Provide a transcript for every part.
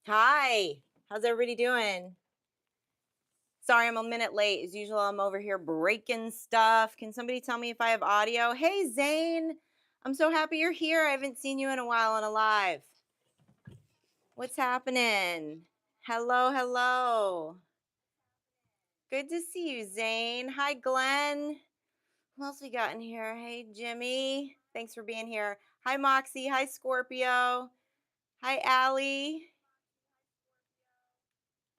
Hi, how's everybody doing? Sorry, I'm a minute late. As usual, I'm over here breaking stuff. Can somebody tell me if I have audio? Hey, Zane, I'm so happy you're here. I haven't seen you in a while on a live. What's happening? Hello, hello. Good to see you, Zane. Hi, Glenn. Who else we got in here? Hey, Jimmy. Thanks for being here. Hi, Moxie. Hi, Scorpio. Hi, Allie.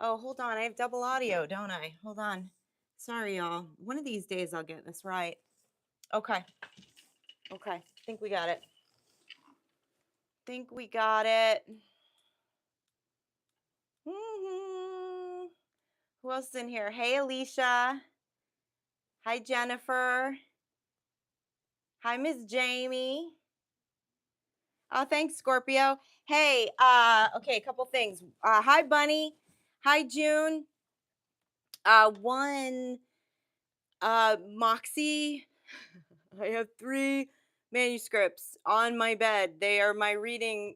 Oh, hold on. I have double audio, don't I? Hold on. Sorry, y'all. One of these days I'll get this right. Okay. Okay. Think we got it. Think we got it. Who else is in here? Hey, Alicia. Hi, Jennifer. Hi, Miss Jamie. Oh, thanks, Scorpio. Hey, okay, a couple things. Hi, Bunny. Hi, June. One, Moxie. I have three manuscripts on my bed. They are my reading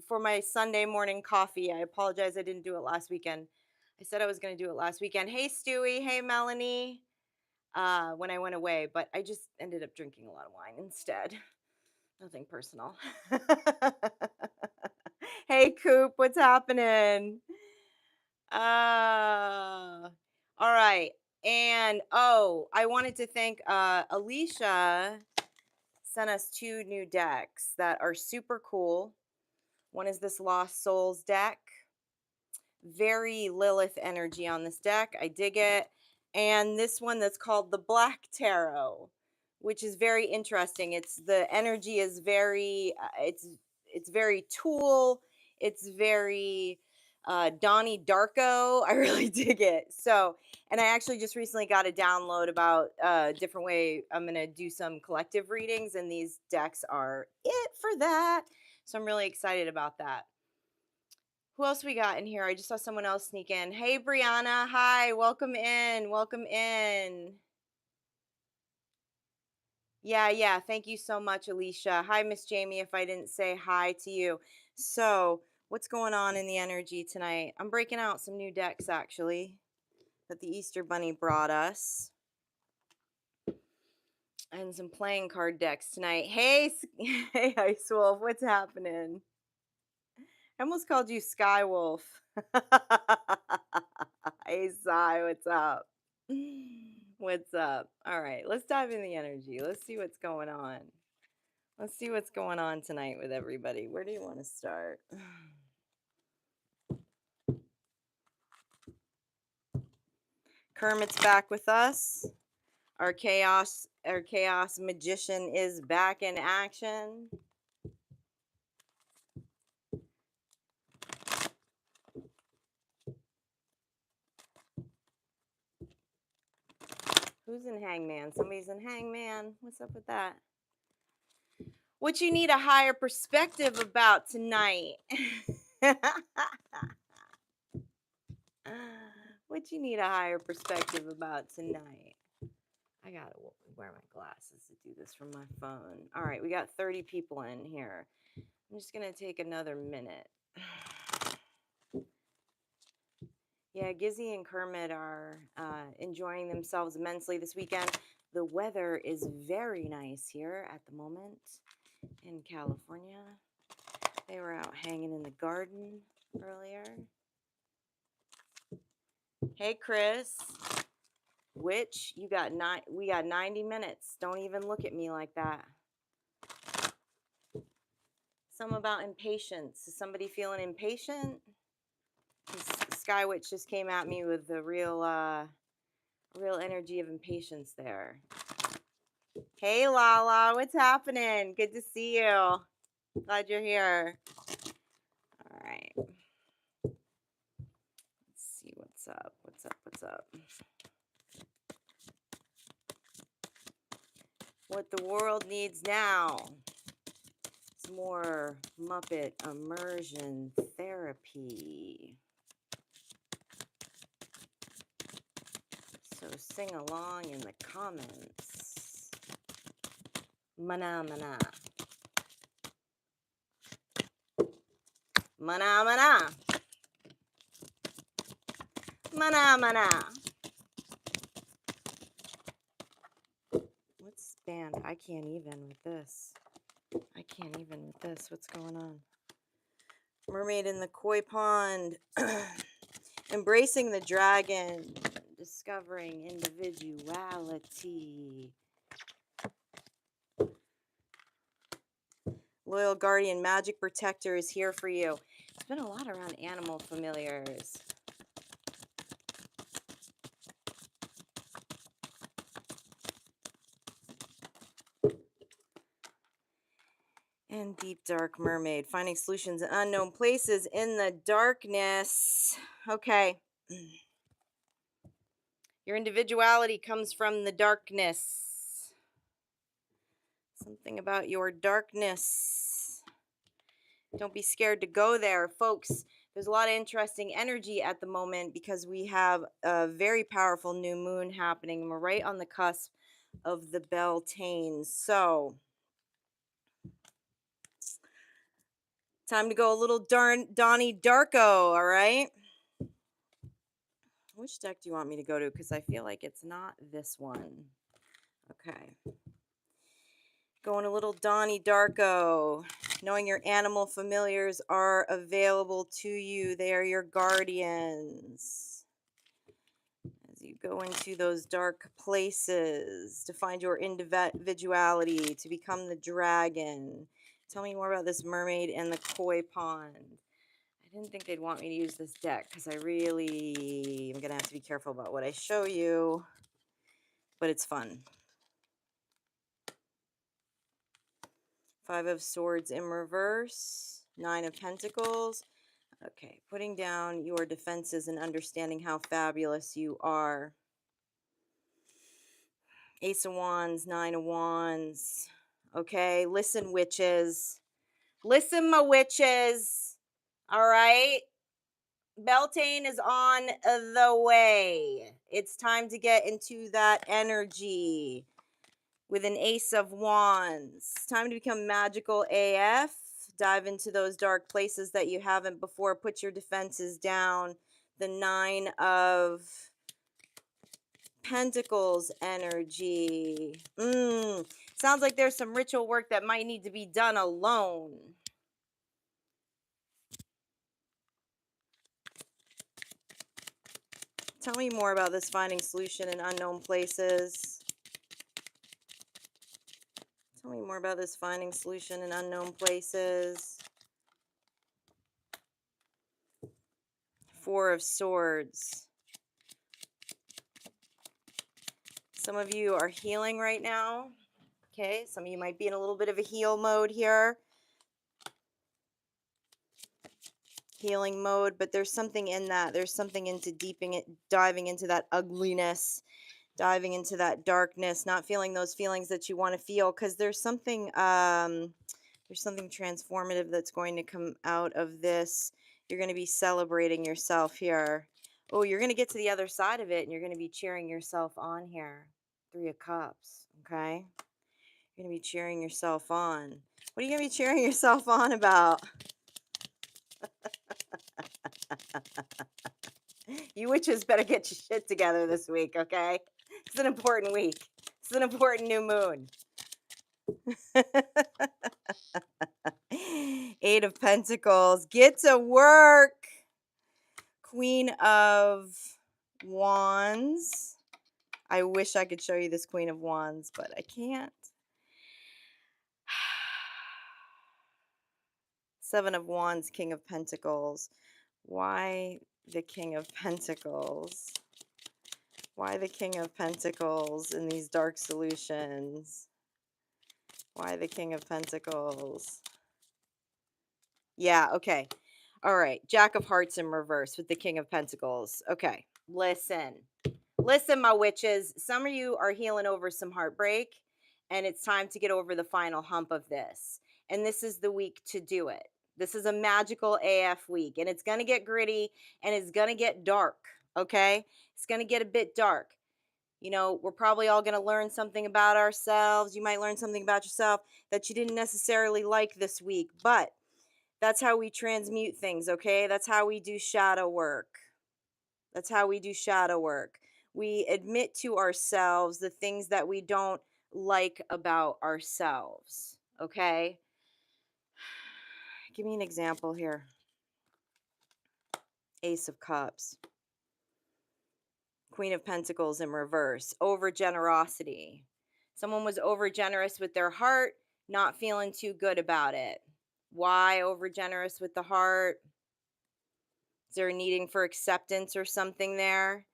for my Sunday morning coffee. I apologize I didn't do it last weekend. I said I was going to do it last weekend. Hey, Stewie. Hey, Melanie. When I went away, but I just ended up drinking a lot of wine instead. Nothing personal. Hey, Coop. What's happening? All right. And I wanted to thank Alicia sent us two new decks that are super cool. One is this Lost Souls deck. Very Lilith energy on this deck. I dig it. And this one that's called the Black Tarot, which is very interesting. It's the energy is very it's very Tool. It's very Donnie Darko. I really dig it. So, and I actually just recently got a download about a different way I'm going to do some collective readings, and these decks are it for that. So I'm really excited about that. Who else we got in here? I just saw someone else sneak in. Hey, Brianna. Hi. Welcome in. Welcome in. Yeah. Thank you so much, Alicia. Hi, Miss Jamie, if I didn't say hi to you. So, what's going on in the energy tonight? I'm breaking out some new decks, actually, that the Easter Bunny brought us. And some playing card decks tonight. Hey, hey, Ice Wolf. What's happening? I almost called you Sky Wolf. Hey, Sai, what's up? What's up? All right, let's dive in the energy. Let's see what's going on. Let's see what's going on tonight with everybody. Where do you want to start? Kermit's back with us. Our chaos magician is back in action. Who's in Hangman? Somebody's in Hangman. What's up with that? What you need a higher perspective about tonight? What you need a higher perspective about tonight? I gotta wear my glasses to do this from my phone. All right, we got 30 people in here. I'm just gonna take another minute. Yeah, Gizzy and Kermit are enjoying themselves immensely this weekend. The weather is very nice here at the moment in California. They were out hanging in the garden earlier. Hey, Chris. Which we got 90 minutes. Don't even look at me like that. Some about impatience. Is somebody feeling impatient? Sky Witch just came at me with the real energy of impatience there. Hey, Lala, what's happening? Good to see you. Glad you're here. All right. Let's see what's up. What's up? What the world needs now is more Muppet immersion therapy. So sing along in the comments. Mana mana. Mana mana. Mana, mana. What's banned? I can't even with this. I can't even with this. What's going on? Mermaid in the koi pond. Embracing the dragon. Discovering individuality. Loyal guardian, magic protector is here for you. It's been a lot around animal familiars. And deep dark mermaid, finding solutions in unknown places in the darkness. Okay. Your individuality comes from the darkness. Something about your darkness. Don't be scared to go there, folks. There's a lot of interesting energy at the moment because we have a very powerful new moon happening. We're right on the cusp of the Beltane. So, time to go a little Donnie Darko, all right? Which deck do you want me to go to? Because I feel like it's not this one. Okay. Going a little Donnie Darko. Knowing your animal familiars are available to you. They are your guardians. As you go into those dark places to find your individuality, to become the dragon. Tell me more about this mermaid and the koi pond. I didn't think they'd want me to use this deck because I really am going to have to be careful about what I show you. But it's fun. Five of Swords in reverse. Nine of Pentacles. Okay, putting down your defenses and understanding how fabulous you are. Ace of Wands, Nine of Wands. Okay, listen, witches. Listen, my witches. All right? Beltane is on the way. It's time to get into that energy with an Ace of Wands. Time to become magical AF. Dive into those dark places that you haven't before. Put your defenses down. The Nine of Pentacles energy. Sounds like there's some ritual work that might need to be done alone. Tell me more about this finding solution in unknown places. Tell me more about this finding solution in unknown places. Four of Swords. Some of you are healing right now. Okay, some of you might be in a little bit of a heal mode here. Healing mode, but there's something in that. There's something into diving into that ugliness, diving into that darkness, not feeling those feelings that you want to feel, because there's something transformative that's going to come out of this. You're going to be celebrating yourself here. Oh, you're going to get to the other side of it, and you're going to be cheering yourself on here. Three of Cups, okay? You're going to be cheering yourself on. What are you going to be cheering yourself on about? You witches better get your shit together this week, okay? It's an important week. It's an important new moon. Eight of Pentacles. Get to work. Queen of Wands. I wish I could show you this Queen of Wands, but I can't. Seven of Wands, King of Pentacles. Why the King of Pentacles? Why the King of Pentacles in these dark solutions? Why the King of Pentacles? Yeah, okay. All right. Jack of Hearts in reverse with the King of Pentacles. Okay. Listen. Listen, my witches. Some of you are healing over some heartbreak, and it's time to get over the final hump of this. And this is the week to do it. This is a magical AF week, and it's going to get gritty, and it's going to get dark, okay? It's going to get a bit dark. You know, we're probably all going to learn something about ourselves. You might learn something about yourself that you didn't necessarily like this week, but that's how we transmute things, okay? That's how we do shadow work. That's how we do shadow work. We admit to ourselves the things that we don't like about ourselves. Okay? Give me an example here. Ace of Cups. Queen of Pentacles in reverse. Over generosity. Someone was over generous with their heart, not feeling too good about it. Why over generous with the heart? Is there a needing for acceptance or something there?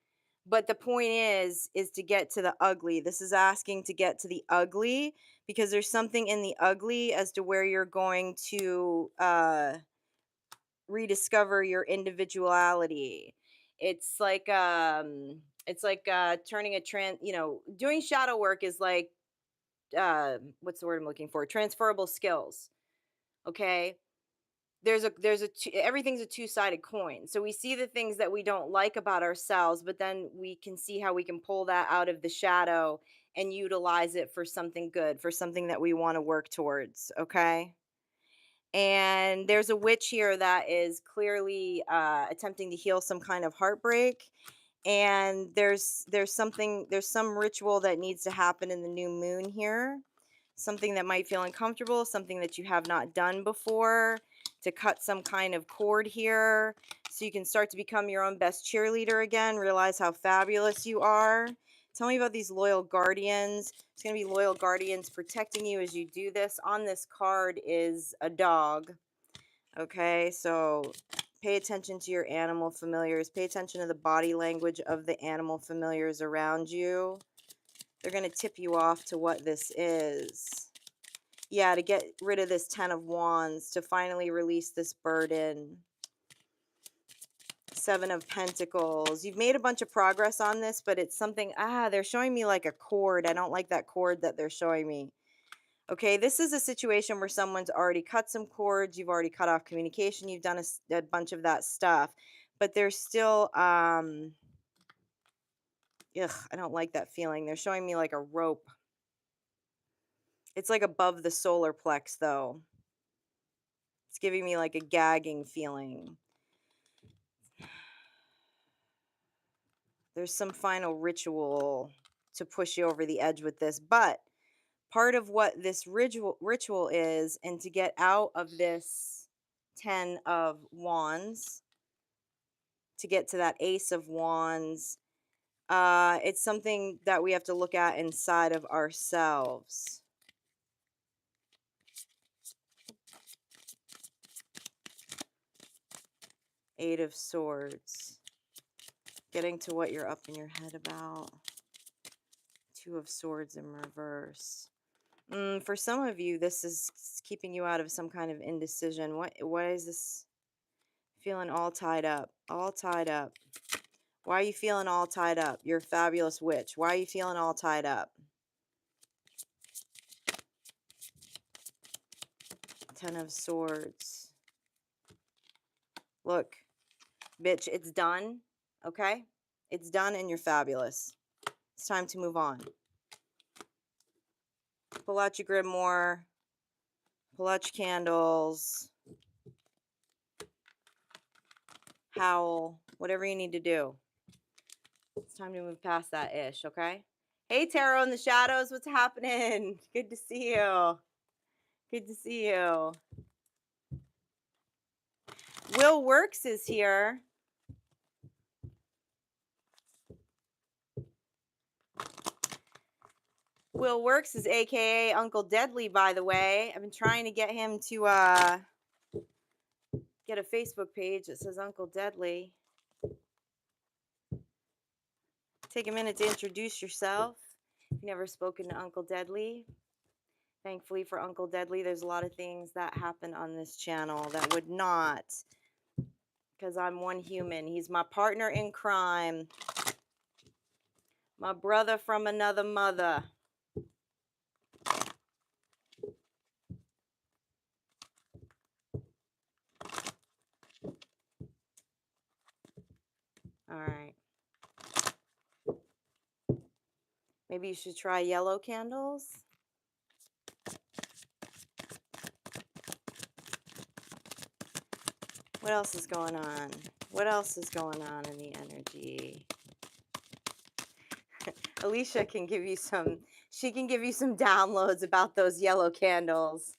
But the point is to get to the ugly. This is asking to get to the ugly because there's something in the ugly as to where you're going to rediscover your individuality. It's like turning doing shadow work is like what's the word I'm looking for? Transferable skills. Okay? Everything's a two-sided coin. So we see the things that we don't like about ourselves, but then we can see how we can pull that out of the shadow and utilize it for something good, for something that we want to work towards. Okay? And there's a witch here that is clearly attempting to heal some kind of heartbreak, and there's some ritual that needs to happen in the new moon here, something that might feel uncomfortable, something that you have not done before, to cut some kind of cord here so you can start to become your own best cheerleader again, realize how fabulous you are. Tell me about these loyal guardians. It's going to be loyal guardians protecting you as you do this. On this card is a dog. Okay, so pay attention to your animal familiars. Pay attention to the body language of the animal familiars around you. They're going to tip you off to what this is. Yeah, to get rid of this 10 of Wands, to finally release this burden. 7 of Pentacles. You've made a bunch of progress on this, but it's something, they're showing me like a cord. I don't like that cord that they're showing me. Okay, this is a situation where someone's already cut some cords. You've already cut off communication. You've done a bunch of that stuff. But there's still, I don't like that feeling. They're showing me like a rope. It's like above the solar plex, though. It's giving me like a gagging feeling. There's some final ritual to push you over the edge with this. But part of what this ritual is, and to get out of this 10 of Wands, to get to that Ace of Wands, it's something that we have to look at inside of ourselves. Eight of Swords. Getting to what you're up in your head about. Two of Swords in reverse. For some of you, this is keeping you out of some kind of indecision. What is this? Feeling all tied up. All tied up. Why are you feeling all tied up? You're a fabulous witch. Why are you feeling all tied up? 10 of Swords. Look, bitch, it's done. Okay? It's done and you're fabulous. It's time to move on. Pull out your grimoire. Pull out your candles. Howl. Whatever you need to do. It's time to move past that ish, okay? Hey, Tarot in the Shadows. What's happening? Good to see you. Good to see you. Will Works is here. Will Works is AKA Uncle Deadly, by the way. I've been trying to get him to get a Facebook page that says Uncle Deadly. Take a minute to introduce yourself. If you've never spoken to Uncle Deadly. Thankfully for Uncle Deadly, there's a lot of things that happen on this channel that would not, because I'm one human. He's my partner in crime. My brother from another mother. All right. Maybe you should try yellow candles. What else is going on? What else is going on in the energy? Alicia can give you some, she can give you some downloads about those yellow candles.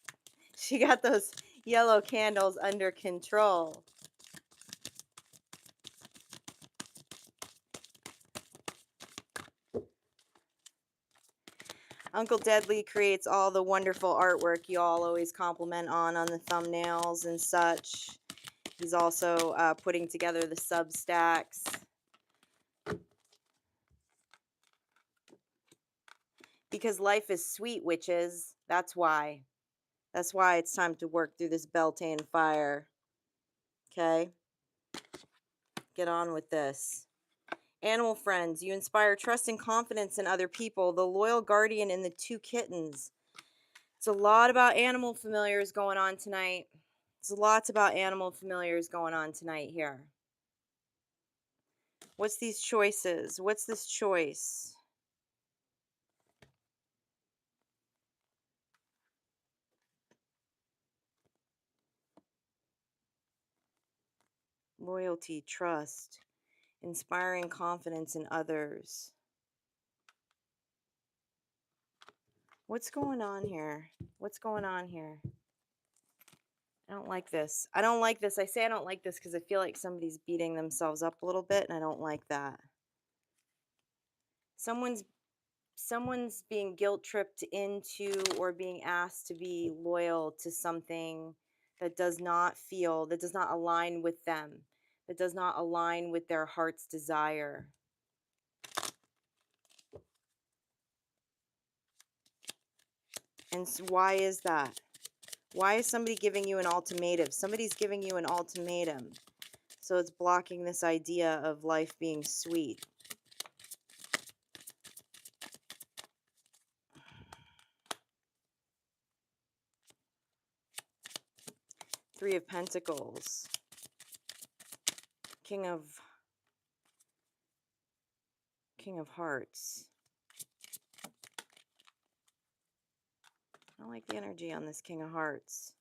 She got those yellow candles under control. Uncle Deadly creates all the wonderful artwork you all always compliment on the thumbnails and such. He's also putting together the Substacks. Because life is sweet, witches. That's why. That's why it's time to work through this Beltane fire. Okay? Get on with this. Animal friends, you inspire trust and confidence in other people. The loyal guardian and the two kittens. It's a lot about animal familiars going on tonight. It's lots about animal familiars going on tonight here. What's these choices? What's this choice? Loyalty, trust, inspiring confidence in others. What's going on here? What's going on here? I don't like this. I don't like this. I say I don't like this because I feel like somebody's beating themselves up a little bit, and I don't like that. Someone's being guilt tripped into or being asked to be loyal to something that does not align with them, that does not align with their heart's desire. And so why is that? Why is somebody giving you an ultimatum? Somebody's giving you an ultimatum. So it's blocking this idea of life being sweet. Three of Pentacles. King of Hearts. I don't like the energy on this King of Hearts.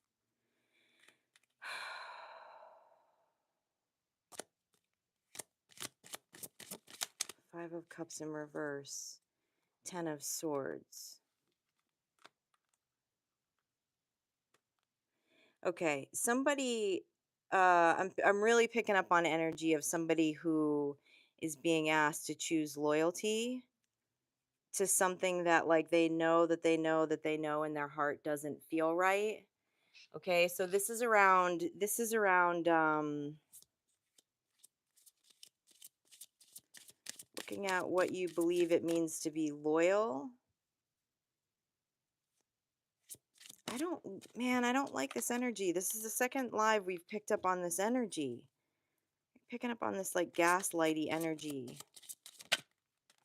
Five of Cups in reverse. 10 of Swords. Okay, somebody, I'm really picking up on energy of somebody who is being asked to choose loyalty to something that like they know in their heart doesn't feel right. Okay, so this is around looking at what you believe it means to be loyal. I don't like this energy. This is the second live we've picked up on this energy. Picking up on this like gaslighty energy.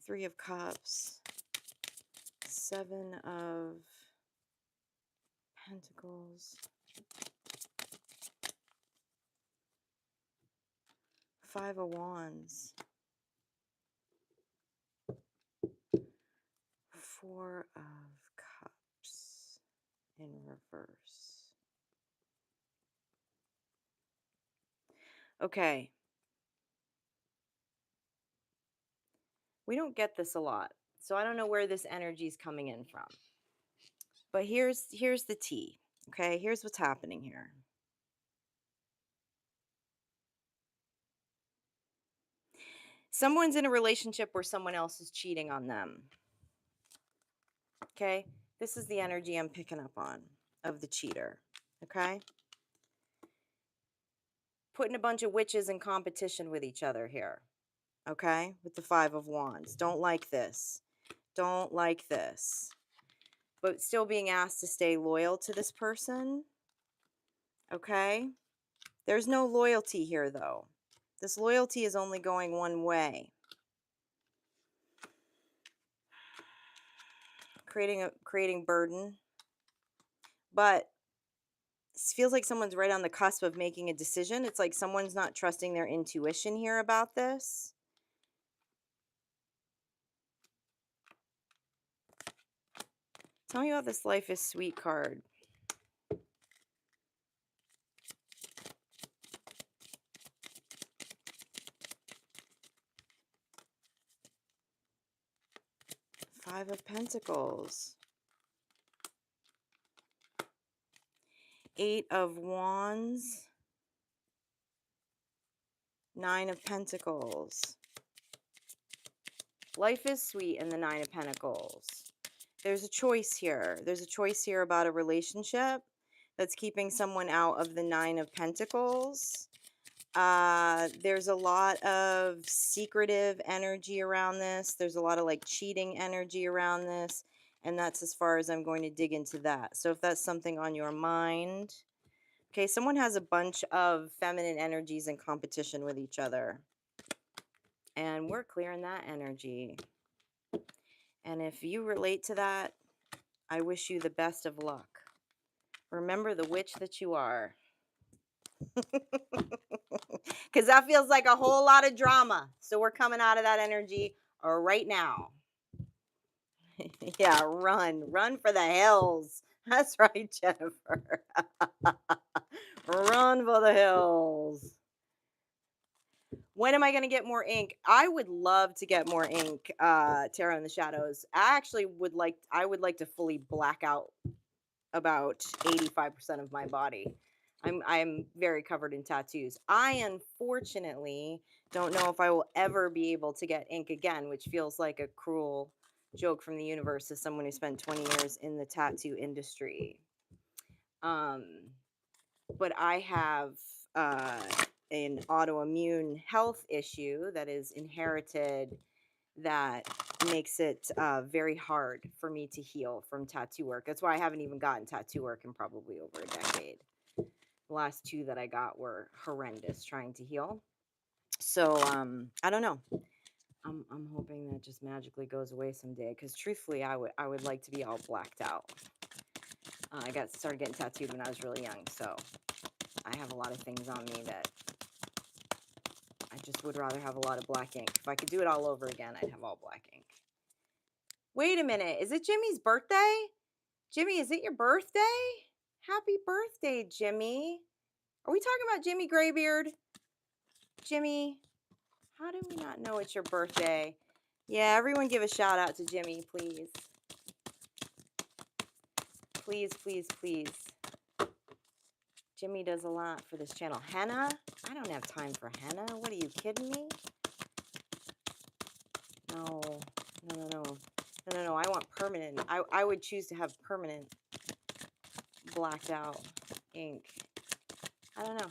Three of Cups. Seven of Pentacles. Five of Wands. Four of Cups in reverse. Okay. We don't get this a lot, so I don't know where this energy is coming in from. But here's the tea. Okay, here's what's happening here. Someone's in a relationship where someone else is cheating on them. Okay, this is the energy I'm picking up on of the cheater. Okay, putting a bunch of witches in competition with each other here. Okay, with the Five of Wands. Don't like this. Don't like this. But still being asked to stay loyal to this person. Okay, there's no loyalty here though. This loyalty is only going one way. Creating burden. But it feels like someone's right on the cusp of making a decision. It's like someone's not trusting their intuition here about this. Tell me about this Life is Sweet card. Five of Pentacles. Eight of Wands. Nine of Pentacles. Life is sweet in the Nine of Pentacles. There's a choice here. There's a choice here about a relationship that's keeping someone out of the Nine of Pentacles. There's a lot of secretive energy around this. There's a lot of like cheating energy around this. And that's as far as I'm going to dig into that. So if that's something on your mind. Okay, someone has a bunch of feminine energies in competition with each other. And we're clearing that energy. And if you relate to that, I wish you the best of luck. Remember the witch that you are. Because that feels like a whole lot of drama. So we're coming out of that energy right now. Yeah, run for the hills. That's right, Jennifer. Run for the hills. When am I going to get more ink? I would love to get more ink, Tarot in the Shadows. I would like to fully black out about 85% of my body. I'm very covered in tattoos. I unfortunately don't know if I will ever be able to get ink again, which feels like a cruel joke from the universe as someone who spent 20 years in the tattoo industry. But I have an autoimmune health issue that is inherited that makes it very hard for me to heal from tattoo work. That's why I haven't even gotten tattoo work in probably over a decade. The last two that I got were horrendous trying to heal. So I don't know. I'm hoping that just magically goes away someday. Because truthfully, I would like to be all blacked out. I started getting tattooed when I was really young, so I have a lot of things on me that I just would rather have a lot of black ink. If I could do it all over again, I'd have all black ink. Wait a minute. Is it Jimmy's birthday? Jimmy, is it your birthday? Happy birthday, Jimmy. Are we talking about Jimmy Graybeard? Jimmy, how do we not know it's your birthday? Yeah, everyone give a shout out to Jimmy, please. Please, please, please. Jimmy does a lot for this channel. Henna? I don't have time for henna. What are you kidding me? No. I want permanent. I would choose to have permanent blacked out ink. I don't know.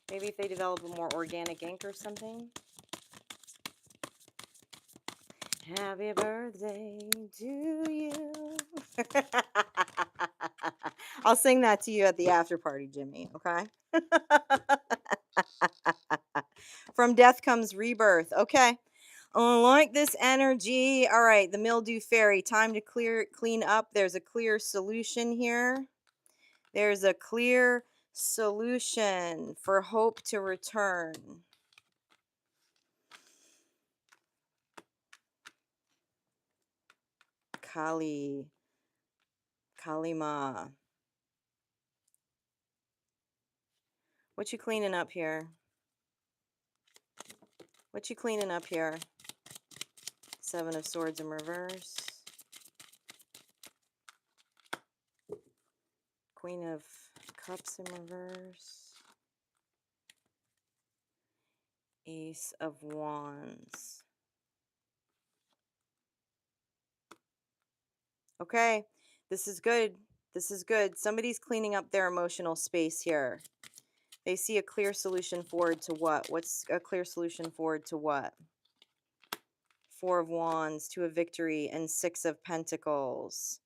Maybe if they develop a more organic ink or something. Happy birthday to you. I'll sing that to you at the after party, Jimmy, okay? From death comes rebirth. Okay. I like this energy. All right, the mildew fairy. Time to clean up. There's a clear solution here. There's a clear solution for hope to return. Kalima. What you cleaning up here? What you cleaning up here? Seven of Swords in reverse. Queen of Cups in reverse. Ace of Wands. Okay, this is good. This is good. Somebody's cleaning up their emotional space here. They see a clear solution forward to what? What's a clear solution forward to what? Four of Wands, Two of Victory, and Six of Pentacles.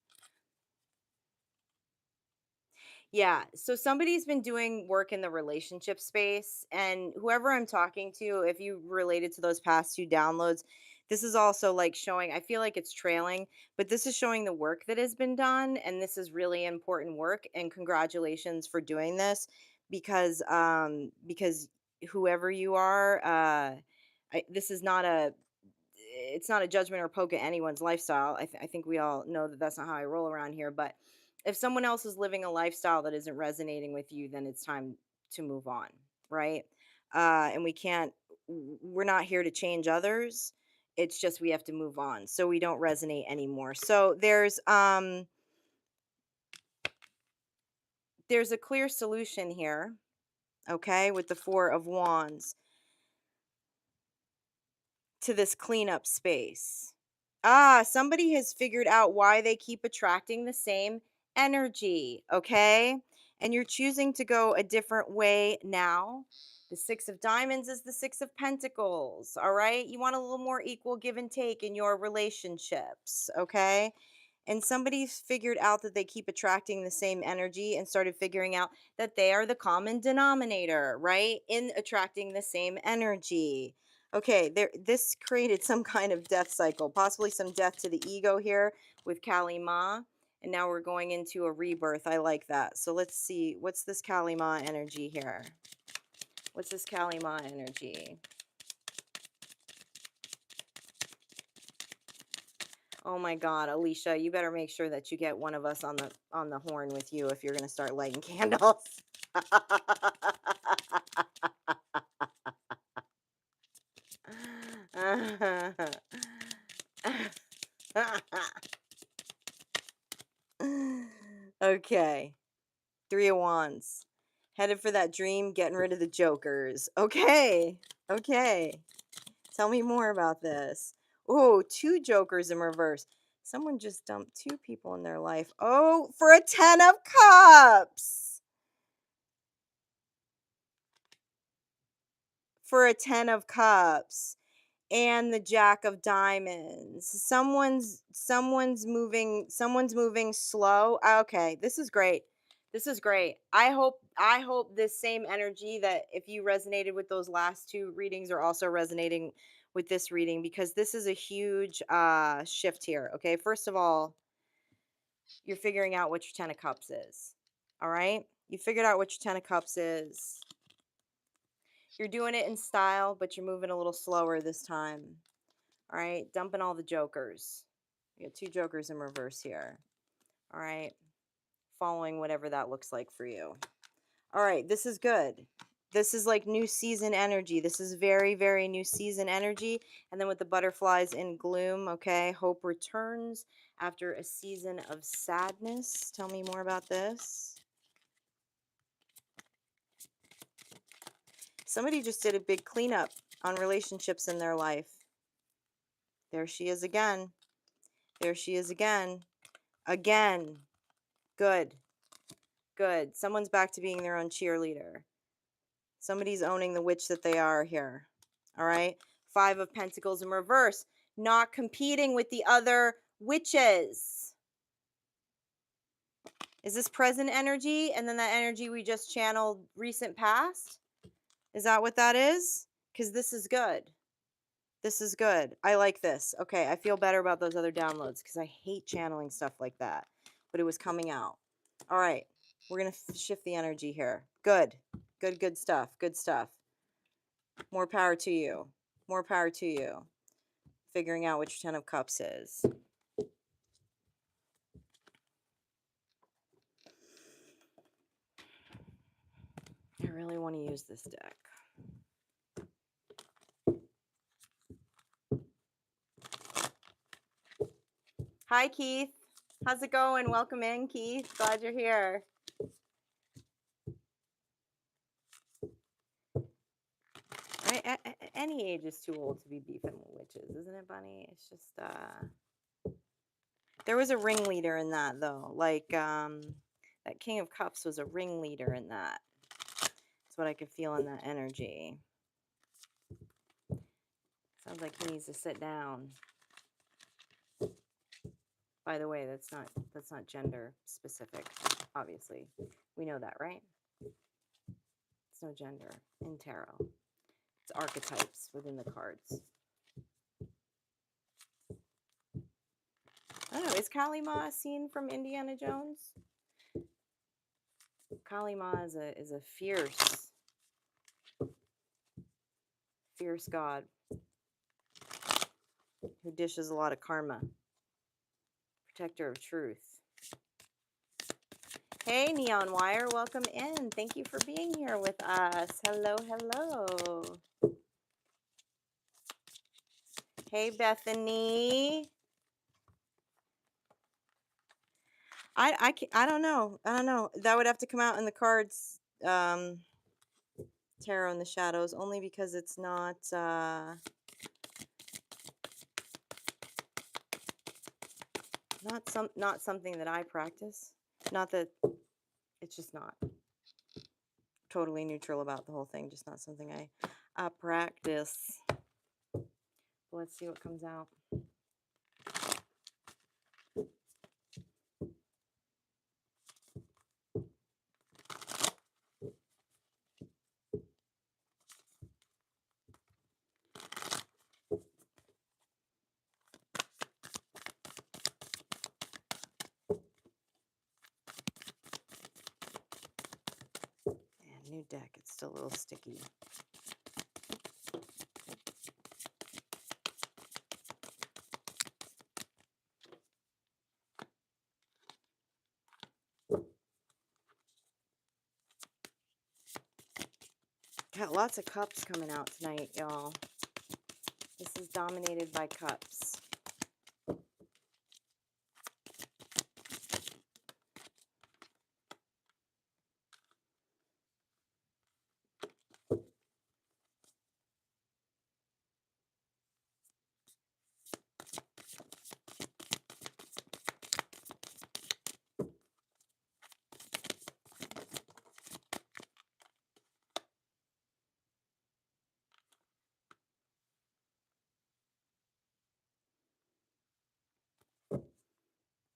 Yeah, so somebody's been doing work in the relationship space, and whoever I'm talking to, if you related to those past two downloads, this is also like showing, I feel like it's trailing, but this is showing the work that has been done, and this is really important work, and congratulations for doing this because whoever you are, this is not it's not a judgment or poke at anyone's lifestyle. I think we all know that that's not how I roll around here. But if someone else is living a lifestyle that isn't resonating with you, then it's time to move on, right? And we're not here to change others. It's just we have to move on, so we don't resonate anymore. So there's a clear solution here, okay, with the Four of Wands to this cleanup space. Somebody has figured out why they keep attracting the same energy, okay? And you're choosing to go a different way now. The Six of Diamonds is the Six of Pentacles, all right? You want a little more equal give and take in your relationships, okay? And somebody's figured out that they keep attracting the same energy and started figuring out that they are the common denominator, right? In attracting the same energy. Okay, this created some kind of death cycle, possibly some death to the ego here with Kali Ma. And now we're going into a rebirth. I like that. So let's see. What's this Kali Ma energy here? What's this Kali Ma energy? Oh my God, Alicia, you better make sure that you get one of us on the horn with you if you're going to start lighting candles. Okay. Three of Wands. Headed for that dream, getting rid of the jokers. Okay. Okay. Tell me more about this. Oh, two jokers in reverse. Someone just dumped two people in their life. Oh, for a 10 of Cups. For a 10 of Cups. And the Jack of Diamonds. Someone's moving slow. Okay, this is great. This is great. I hope this same energy that if you resonated with those last two readings are also resonating with this reading, because this is a huge shift here. Okay, first of all, you're figuring out what your 10 of Cups is. All right? You figured out what your 10 of Cups is. You're doing it in style, but you're moving a little slower this time. All right, dumping all the jokers. You got two jokers in reverse here. All right, following whatever that looks like for you. All right, this is good. This is like new season energy. This is very, very new season energy. And then with the butterflies in gloom, okay, hope returns after a season of sadness. Tell me more about this. Somebody just did a big cleanup on relationships in their life. There she is again. There she is again. Again. Good. Good. Someone's back to being their own cheerleader. Somebody's owning the witch that they are here. All right. Five of Pentacles in reverse. Not competing with the other witches. Is this present energy? And then that energy we just channeled recent past? Is that what that is? Because this is good. This is good. I like this. Okay. I feel better about those other downloads because I hate channeling stuff like that. But it was coming out. All right. We're going to shift the energy here. Good. Good, good stuff. Good stuff. More power to you. More power to you. Figuring out which 10 of Cups is. I really want to use this deck. Hi, Keith. How's it going? Welcome in, Keith. Glad you're here. Any age is too old to be beefing with witches, isn't it, Bunny? It's just, there was a ringleader in that, though. Like, that King of Cups was a ringleader in that. That's what I could feel in that energy. Sounds like he needs to sit down. By the way, that's not gender specific, obviously. We know that, right? It's no gender in tarot. It's archetypes within the cards. I don't know, is Kali Ma a scene from Indiana Jones? Kali Ma is a fierce god who dishes a lot of karma. Protector of truth. Hey, Neon Wire, welcome in. Thank you for being here with us. Hello, hello. Hey, Bethany. I don't know. I don't know. That would have to come out in the cards, Tarot in the Shadows, only because it's not not something that I practice. Not that it's just not totally neutral about the whole thing. Just not something I practice. Let's see what comes out. Man, new deck. It's still a little sticky. Got lots of cups coming out tonight, y'all. This is dominated by cups.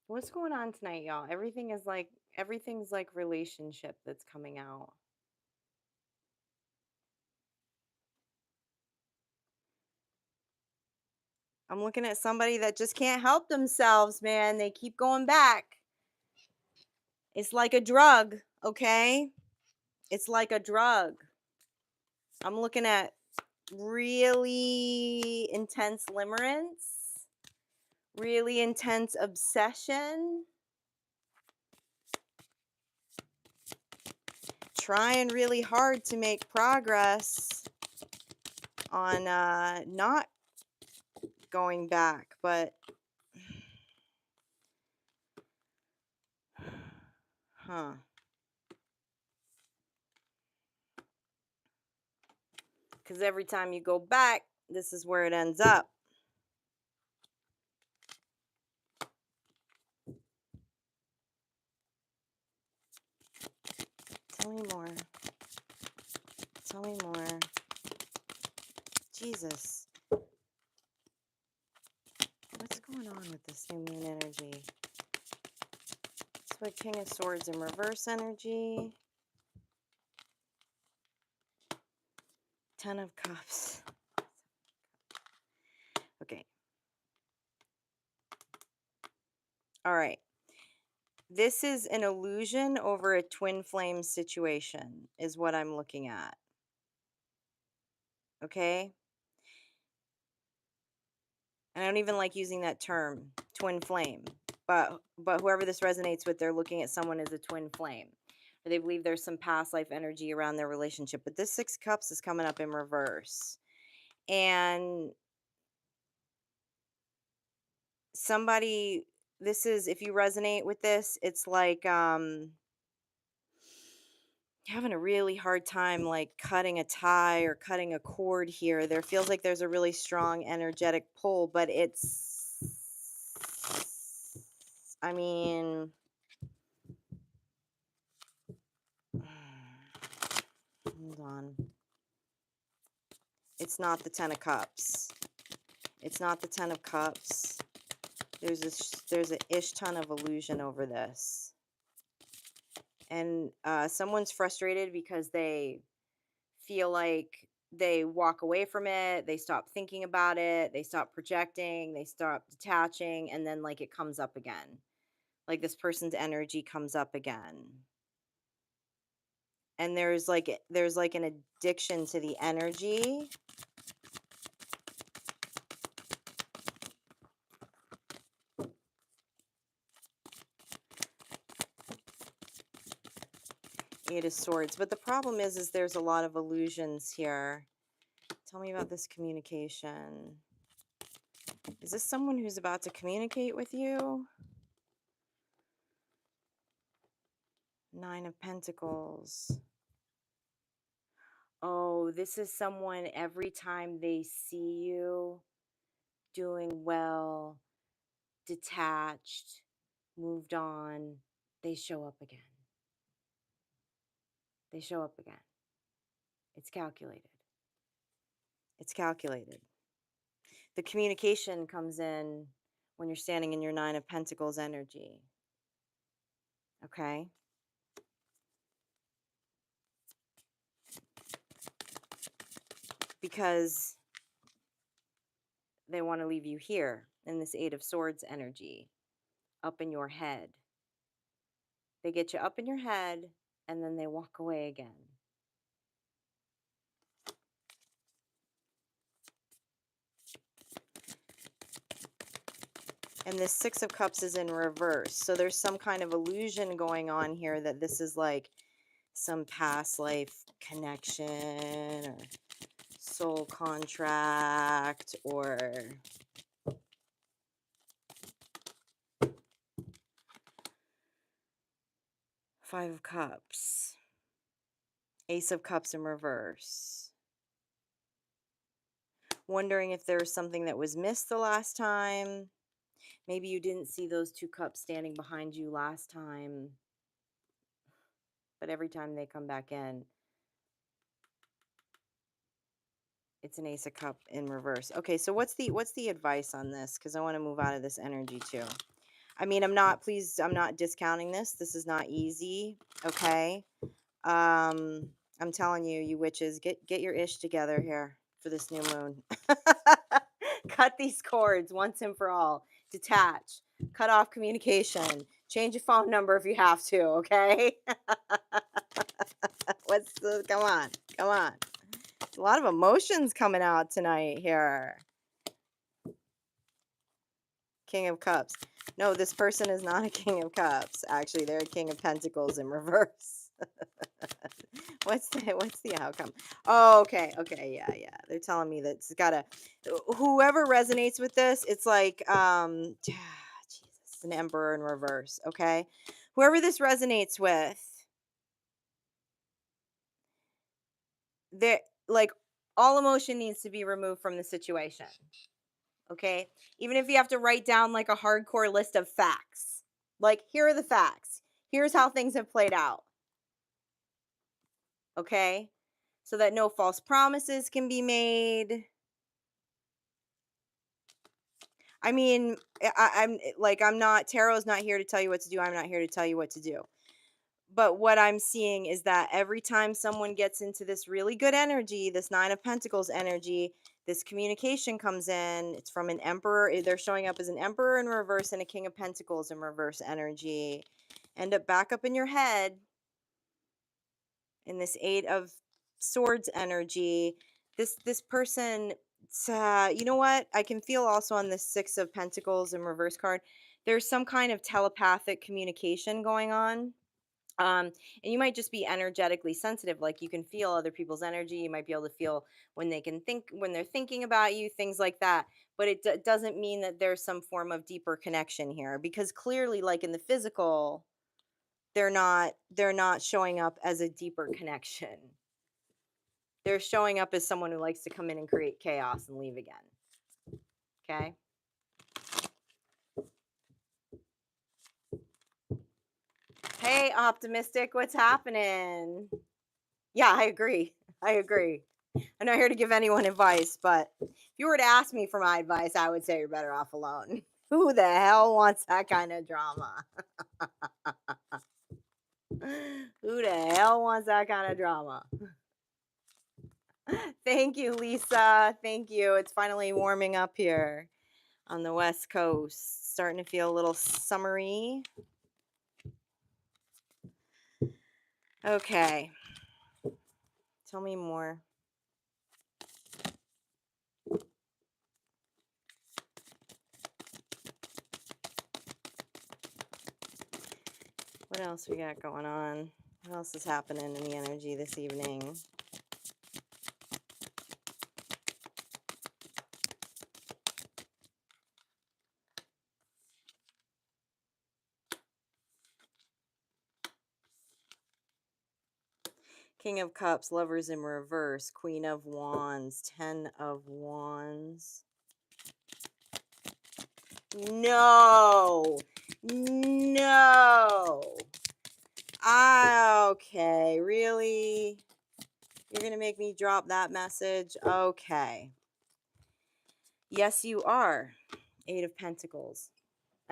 What's going on tonight, y'all? Everything's like relationship that's coming out. I'm looking at somebody that just can't help themselves, man. They keep going back. It's like a drug, okay? It's like a drug. I'm looking at really intense limerence, really intense obsession, trying really hard to make progress on not going back, but huh. Because every time you go back, this is where it ends up. Tell me more. Tell me more. Jesus. What's going on with this new moon energy? It's like King of Swords in reverse energy. 10 of Cups. Okay. All right. This is an illusion over a twin flame situation, is what I'm looking at. Okay? And I don't even like using that term, twin flame. But whoever this resonates with, they're looking at someone as a twin flame. Or they believe there's some past life energy around their relationship. But this 6 of Cups is coming up in reverse. And somebody, this is, if you resonate with this, it's like having a really hard time like cutting a tie or cutting a cord here. There feels like there's a really strong energetic pull, but it's, I mean, hold on. It's not the 10 of Cups. It's not the 10 of Cups. There's an ish ton of illusion over this. And someone's frustrated because they feel like they walk away from it, they stop thinking about it, they stop projecting, they stop detaching, and then like it comes up again. Like this person's energy comes up again. And there's like an addiction to the energy. Eight of Swords. But the problem is there's a lot of illusions here. Tell me about this communication. Is this someone who's about to communicate with you? Nine of Pentacles. Oh, this is someone every time they see you doing well, detached, moved on, they show up again. They show up again. It's calculated. It's calculated. The communication comes in when you're standing in your Nine of Pentacles energy. Okay? Because they want to leave you here in this Eight of Swords energy, up in your head. They get you up in your head and then they walk away again. And this Six of Cups is in reverse. So there's some kind of illusion going on here that this is like some past life connection or soul contract or Five of Cups. Ace of Cups in reverse. Wondering if there was something that was missed the last time. Maybe you didn't see those two cups standing behind you last time. But every time they come back in, it's an Ace of Cup in reverse. Okay, so what's the advice on this? Because I want to move out of this energy too. I mean, I'm not discounting this. This is not easy. Okay. I'm telling you, you witches, get your ish together here for this new moon. Cut these cords once and for all. Detach. Cut off communication. Change your phone number if you have to, okay? Come on. Come on. A lot of emotions coming out tonight here. King of Cups. No, this person is not a King of Cups. Actually, they're a King of Pentacles in reverse. What's the outcome? Oh, okay, yeah. They're telling me that it's gotta. Whoever resonates with this, it's like Jesus, an Emperor in reverse. Okay, whoever this resonates with, they're like all emotion needs to be removed from the situation. Okay, even if you have to write down like a hardcore list of facts, like here are the facts. Here's how things have played out. Okay, so that no false promises can be made. I mean, I'm not, tarot's not here to tell you what to do. I'm not here to tell you what to do. But what I'm seeing is that every time someone gets into this really good energy, this Nine of Pentacles energy, this communication comes in. It's from an Emperor. They're showing up as an Emperor in reverse and a King of Pentacles in reverse energy. End up back up in your head in this Eight of Swords energy. This person, you know what? I can feel also on this Six of Pentacles in reverse card. There's some kind of telepathic communication going on. And you might just be energetically sensitive, like you can feel other people's energy. You might be able to feel when they're thinking about you, things like that. But it doesn't mean that there's some form of deeper connection here, because clearly, like in the physical, they're not showing up as a deeper connection. They're showing up as someone who likes to come in and create chaos and leave again. Okay? Hey, optimistic, what's happening? Yeah, I agree. I'm not here to give anyone advice, but if you were to ask me for my advice, I would say you're better off alone. Who the hell wants that kind of drama? Who the hell wants that kind of drama? Thank you, Lisa. Thank you. It's finally warming up here on the West Coast. Starting to feel a little summery. Okay. Tell me more. What else we got going on? What else is happening in the energy this evening? King of Cups, Lovers in reverse, Queen of Wands, 10 of Wands. No. No. Okay, really? You're going to make me drop that message? Okay. Yes, you are. 8 of Pentacles.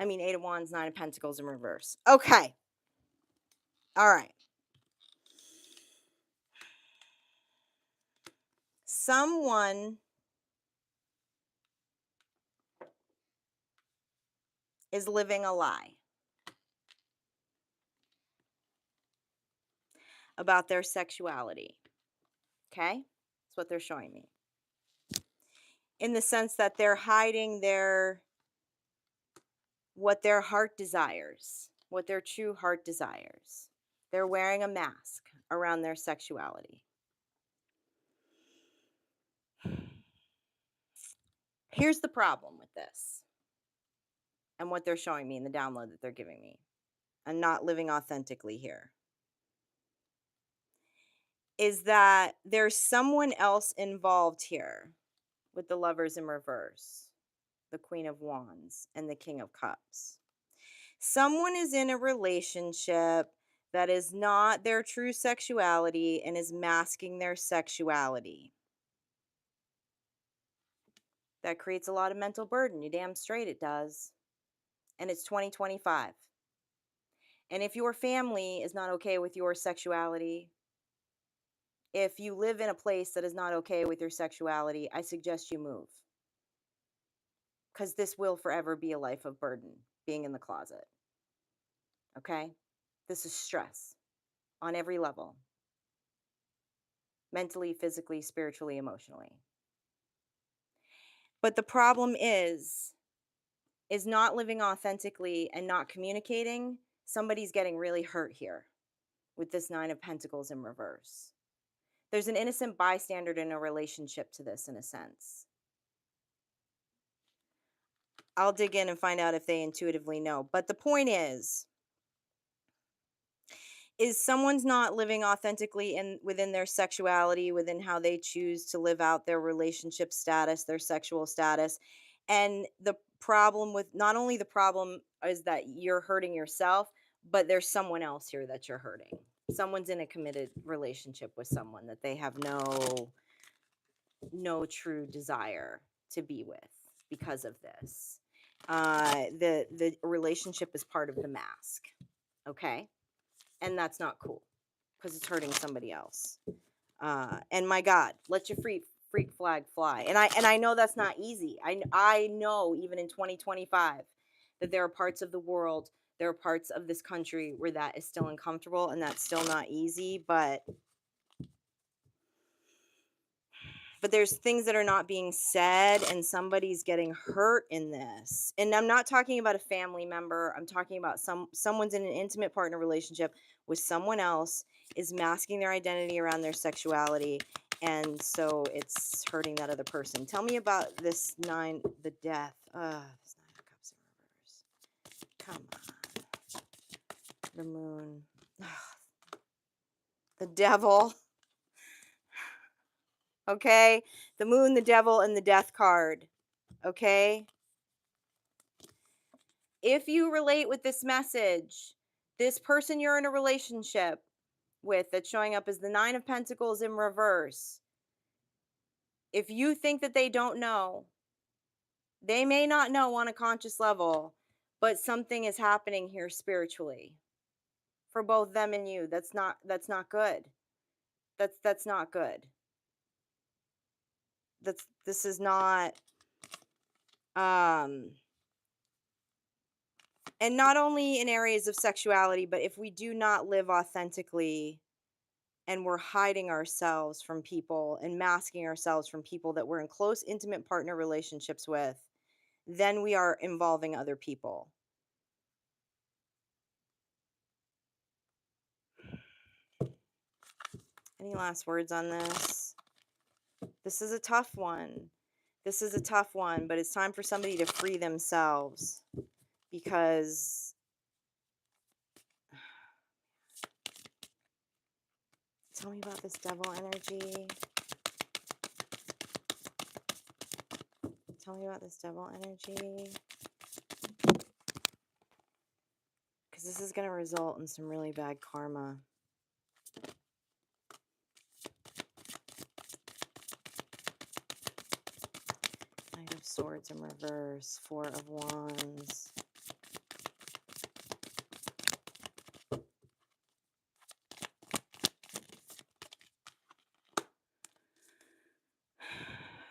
I mean, 8 of Wands, 9 of Pentacles in reverse. Okay. All right. Someone is living a lie about their sexuality. Okay? That's what they're showing me. In the sense that they're hiding what their heart desires, what their true heart desires. They're wearing a mask around their sexuality. Here's the problem with this and what they're showing me in the download that they're giving me. I'm not living authentically here. Is that there's someone else involved here with the Lovers in reverse, the Queen of Wands, and the King of Cups. Someone is in a relationship that is not their true sexuality and is masking their sexuality. That creates a lot of mental burden. You damn straight it does. And it's 2025. And if your family is not okay with your sexuality, if you live in a place that is not okay with your sexuality, I suggest you move. Because this will forever be a life of burden, being in the closet. Okay? This is stress on every level. Mentally, physically, spiritually, emotionally. But the problem is not living authentically and not communicating. Somebody's getting really hurt here with this 9 of Pentacles in reverse. There's an innocent bystander in a relationship to this, in a sense. I'll dig in and find out if they intuitively know. But the point is someone's not living authentically within their sexuality, within how they choose to live out their relationship status, their sexual status. And the problem with, not only the problem is that you're hurting yourself, but there's someone else here that you're hurting. Someone's in a committed relationship with someone that they have no true desire to be with because of this. The relationship is part of the mask. Okay? And that's not cool because it's hurting somebody else. And my God, let your freak flag fly. And I know that's not easy. I know even in 2025 that there are parts of the world, there are parts of this country where that is still uncomfortable and that's still not easy, but there's things that are not being said and somebody's getting hurt in this. And I'm not talking about a family member. I'm talking about someone's in an intimate partner relationship with someone else, is masking their identity around their sexuality, and so it's hurting that other person. Tell me about this 9, the death. This 9 of Cups in reverse. Come on. The moon. The devil. Okay? The moon, the devil, and the death card. Okay? If you relate with this message, this person you're in a relationship with that's showing up as the 9 of Pentacles in reverse, if you think that they don't know, they may not know on a conscious level, but something is happening here spiritually for both them and you. That's not good. That's not good. This is not and not only in areas of sexuality, but if we do not live authentically and we're hiding ourselves from people and masking ourselves from people that we're in close, intimate partner relationships with, then we are involving other people. Any last words on this? This is a tough one. This is a tough one, but it's time for somebody to free themselves because Tell me about this devil energy. Tell me about this devil energy. Because this is going to result in some really bad karma. Knight of Swords in reverse. Four of Wands.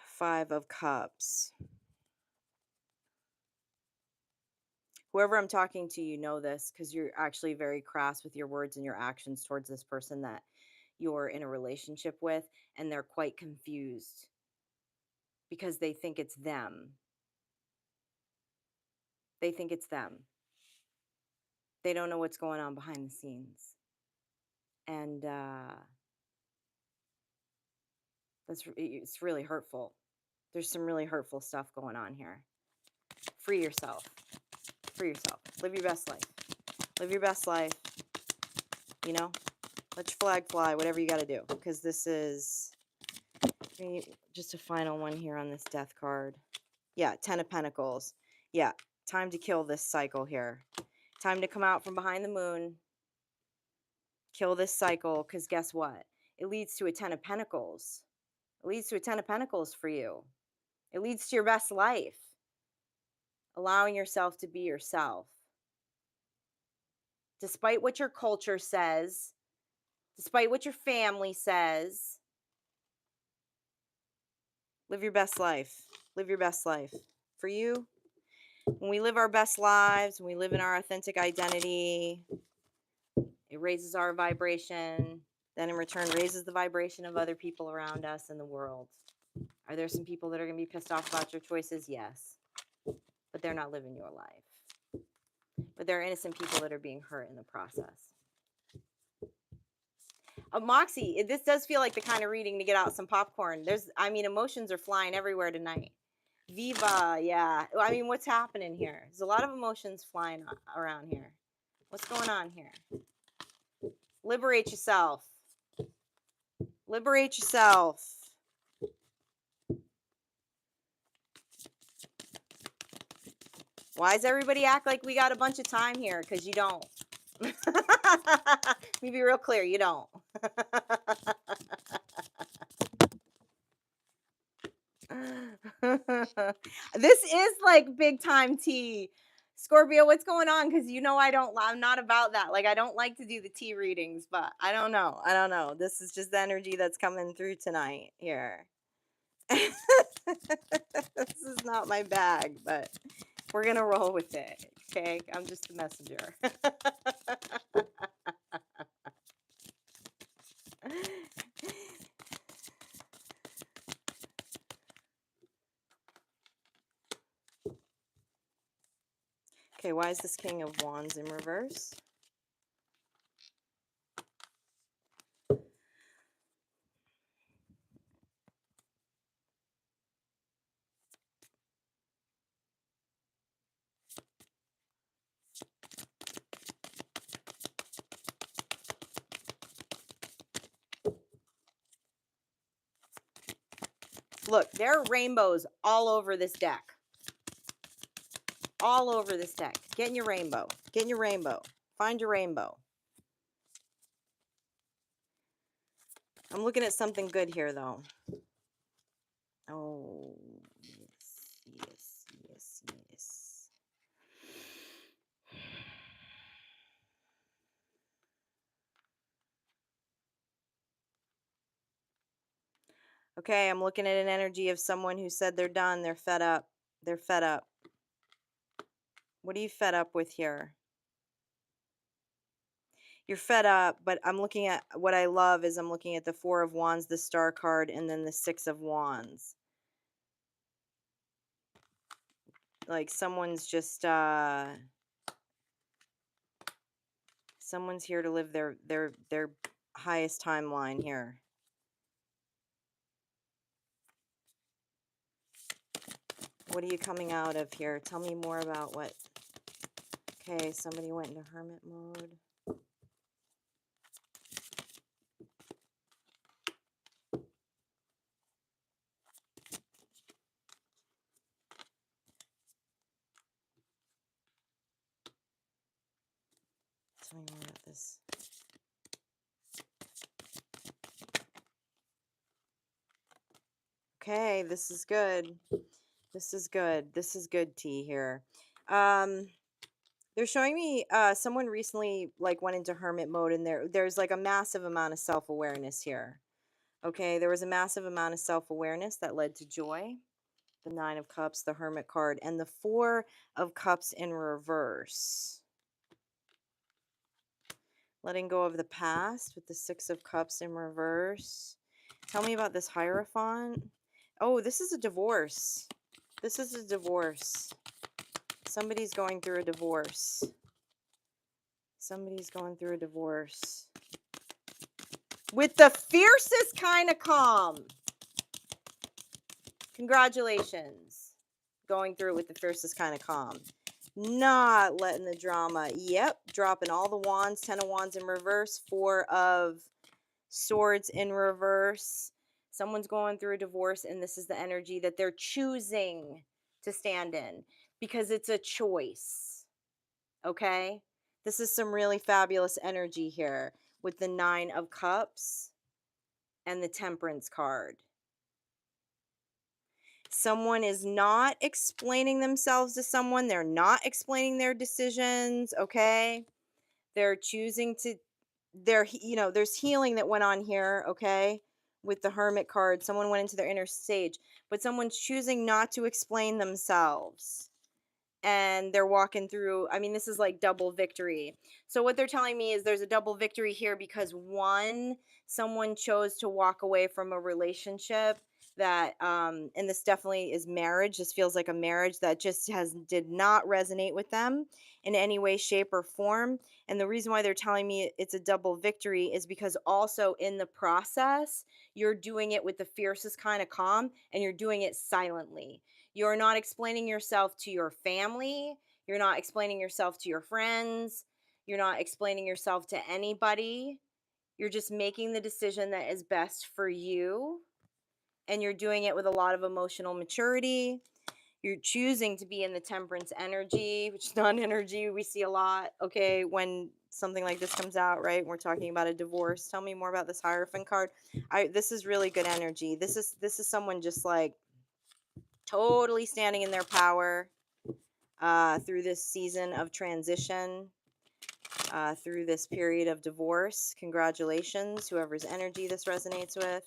Five of Cups. Whoever I'm talking to, you know this because you're actually very crass with your words and your actions towards this person that you're in a relationship with, and they're quite confused because they think it's them. They think it's them. They don't know what's going on behind the scenes. And it's really hurtful. There's some really hurtful stuff going on here. Free yourself. Free yourself. Live your best life. Live your best life. You know? Let your flag fly, whatever you got to do. Because this is just a final one here on this death card. Yeah, 10 of Pentacles. Yeah, time to kill this cycle here. Time to come out from behind the moon. Kill this cycle, because guess what? It leads to a 10 of Pentacles. It leads to a 10 of Pentacles for you. It leads to your best life. Allowing yourself to be yourself. Despite what your culture says, despite what your family says, live your best life. Live your best life. For you, when we live our best lives, when we live in our authentic identity, it raises our vibration, then in return raises the vibration of other people around us in the world. Are there some people that are going to be pissed off about your choices? Yes. But they're not living your life. But there are innocent people that are being hurt in the process. Moxie, this does feel like the kind of reading to get out some popcorn. Emotions are flying everywhere tonight. Viva, yeah. I mean, what's happening here? There's a lot of emotions flying around here. What's going on here? Liberate yourself. Liberate yourself. Why does everybody act like we got a bunch of time here? Because you don't. Let me be real clear, you don't. This is like big time tea. Scorpio, what's going on? Because I'm not about that. Like, I don't like to do the tea readings, but I don't know. This is just the energy that's coming through tonight here. This is not my bag, but we're going to roll with it. Okay? I'm just a messenger. Okay, why is this King of Wands in reverse? Look, there are rainbows all over this deck. All over this deck. Get in your rainbow. Get in your rainbow. Find your rainbow. I'm looking at something good here, though. Oh, yes. Okay, I'm looking at an energy of someone who said they're done. They're fed up. They're fed up. What are you fed up with here? You're fed up, but I'm looking at what I love is I'm looking at the Four of Wands, the Star card, and then the Six of Wands. Like someone's just someone's here to live their highest timeline here. What are you coming out of here? Tell me more about what. Okay, somebody went into hermit mode. Tell me more about this. Okay, this is good. This is good. This is good tea here. They're showing me someone recently like went into hermit mode, and there's like a massive amount of self-awareness here. Okay, there was a massive amount of self-awareness that led to joy. The Nine of Cups, the Hermit card, and the Four of Cups in reverse. Letting go of the past with the Six of Cups in reverse. Tell me about this Hierophant. Oh, this is a divorce. This is a divorce. Somebody's going through a divorce. Somebody's going through a divorce. With the fiercest kind of calm. Congratulations. Going through it with the fiercest kind of calm. Not letting the drama. Yep. Dropping all the wands. 10 of Wands in reverse. 4 of Swords in reverse. Someone's going through a divorce, and this is the energy that they're choosing to stand in because it's a choice. Okay? This is some really fabulous energy here with the 9 of Cups and the Temperance card. Someone is not explaining themselves to someone. They're not explaining their decisions, okay? They're choosing to, there's healing that went on here, okay? With the Hermit card, someone went into their inner stage, but someone's choosing not to explain themselves. And they're walking through, I mean, this is like double victory. So what they're telling me is there's a double victory here because one, someone chose to walk away from a relationship that and this definitely is marriage. This feels like a marriage that just did not resonate with them in any way, shape, or form. And the reason why they're telling me it's a double victory is because also in the process, you're doing it with the fiercest kind of calm, and you're doing it silently. You're not explaining yourself to your family. You're not explaining yourself to your friends. You're not explaining yourself to anybody. You're just making the decision that is best for you. And you're doing it with a lot of emotional maturity. You're choosing to be in the Temperance energy, which is not an energy we see a lot, okay, when something like this comes out, right? We're talking about a divorce. Tell me more about this Hierophant card. This is really good energy. This is someone just like totally standing in their power through this season of transition, through this period of divorce. Congratulations, whoever's energy this resonates with.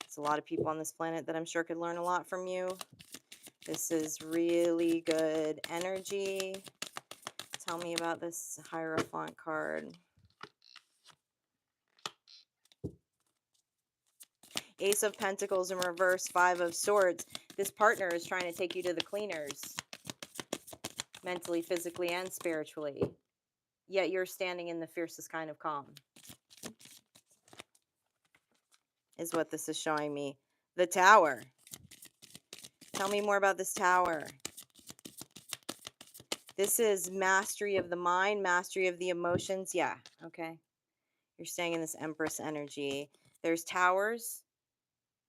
It's a lot of people on this planet that I'm sure could learn a lot from you. This is really good energy. Tell me about this Hierophant card. Ace of Pentacles in reverse, 5 of Swords. This partner is trying to take you to the cleaners. Mentally, physically, and spiritually. Yet you're standing in the fiercest kind of calm. Is what this is showing me. The Tower. Tell me more about this Tower. This is mastery of the mind, mastery of the emotions. Yeah, okay. You're staying in this Empress energy. There's towers,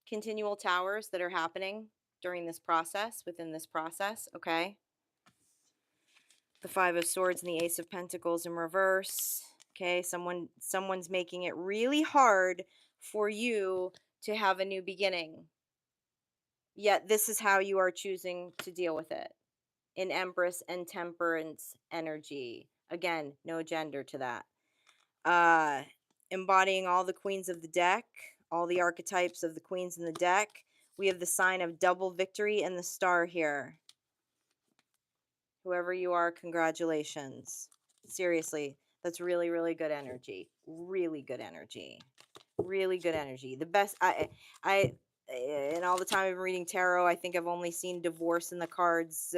continual towers that are happening during this process, within this process, okay? The 5 of Swords and the Ace of Pentacles in reverse. Okay, someone's making it really hard for you to have a new beginning. Yet this is how you are choosing to deal with it. In Empress and Temperance energy. Again, no gender to that. Embodying all the queens of the deck, all the archetypes of the queens in the deck. We have the sign of double victory and the star here. Whoever you are, congratulations. Seriously, that's really, really good energy. Really good energy. Really good energy. The best, and all the time I've been reading tarot, I think I've only seen divorce in the cards,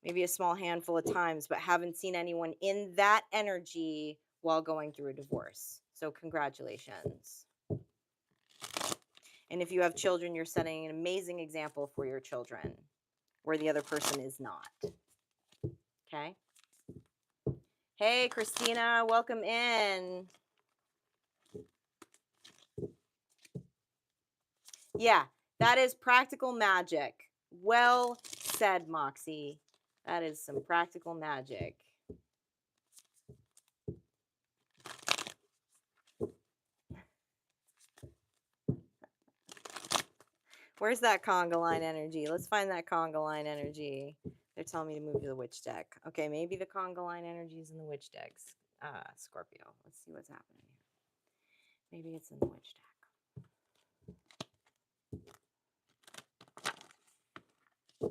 maybe a small handful of times, but haven't seen anyone in that energy while going through a divorce. So congratulations. And if you have children, you're setting an amazing example for your children where the other person is not. Okay. Hey, Christina, welcome in. Yeah, that is practical magic. Well said, Moxie. That is some practical magic. Where's that conga line energy? Let's find that conga line energy. They're telling me to move to the witch deck. Okay, maybe the conga line energy is in the witch decks. Scorpio. Let's see what's happening here. Maybe it's in the witch deck.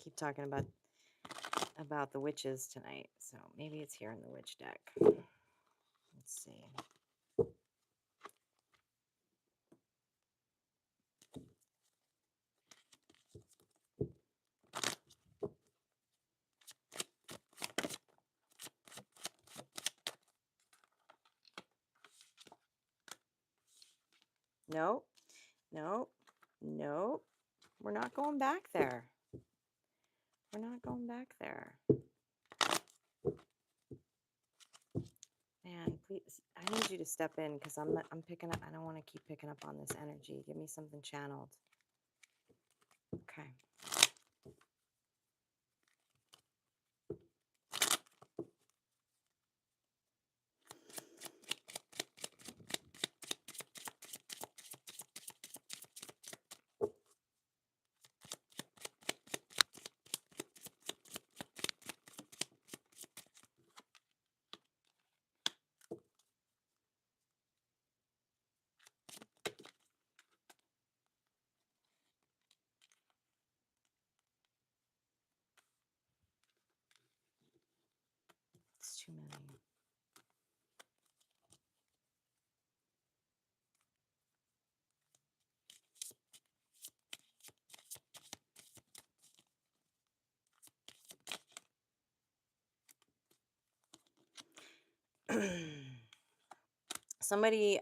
Keep talking about the witches tonight, so maybe it's here in the witch deck. Let's see. Nope, nope, nope. We're not going back there. We're not going back there. Man, please, I need you to step in because I'm picking up. I don't want to keep picking up on this energy. Give me something channeled. Okay. It's too many. Somebody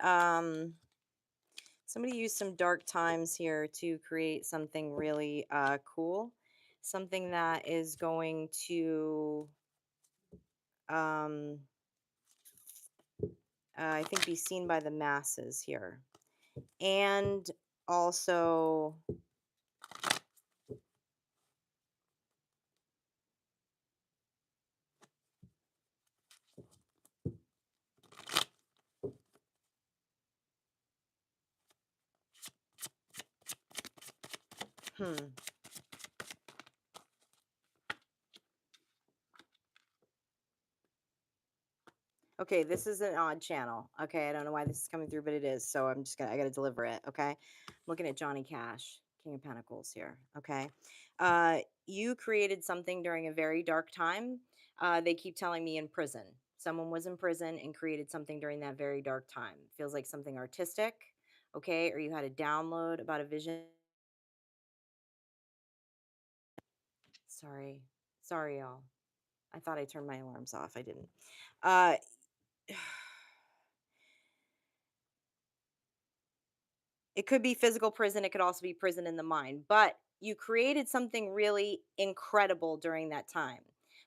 somebody used some dark times here to create something really cool, something that is going to um I think be seen by the masses here, and also hmm. Okay, this is an odd channel. Okay, I don't know why this is coming through, but it is. So I gotta deliver it. Okay, I'm looking at Johnny Cash, King of Pentacles here. Okay, you created something during a very dark time. They keep telling me in prison. Someone was in prison and created something during that very dark time. Feels like something artistic. Okay, or you had a download about a vision. Sorry, sorry, y'all. I thought I turned my alarms off. I didn't. Uh, It could be physical prison, it could also be prison in the mind, but you created something really incredible during that time.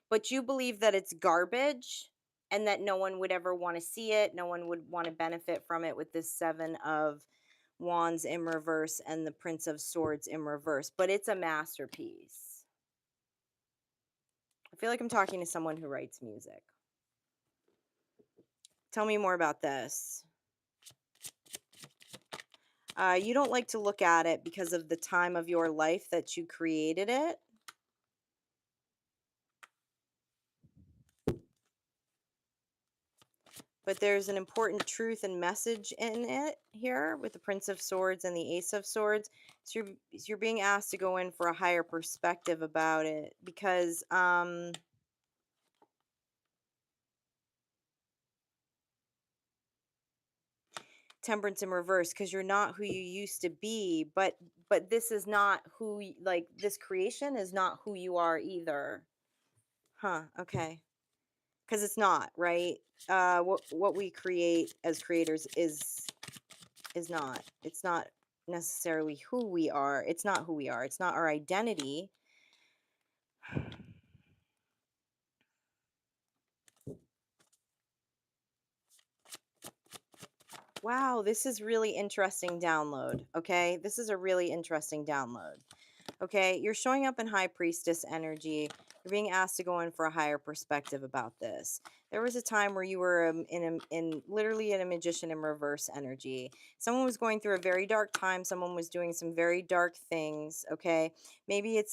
But you believe that it's garbage and that no one would ever want to see it, no one would want to benefit from it with this 7 of wands in reverse and the Prince of Swords in reverse, but it's a masterpiece. I feel like I'm talking to someone who writes music. Tell me more about this. You don't like to look at it because of the time of your life that you created it. But there's an important truth and message in it here with the Prince of Swords and the Ace of Swords. So you're being asked to go in for a higher perspective about it because Temperance in reverse, because you're not who you used to be, but this is not like this creation is not who you are either. Huh, okay. Because it's not, right? What we create as creators is not. It's not necessarily who we are. It's not who we are. It's not our identity. Wow, this is really interesting download. Okay, this is a really interesting download. Okay, you're showing up in High Priestess energy You're being asked to go in for a higher perspective about this. There was a time where you were in literally in a magician in reverse energy. Someone was going through a very dark time. Someone was doing some very dark things. Okay, maybe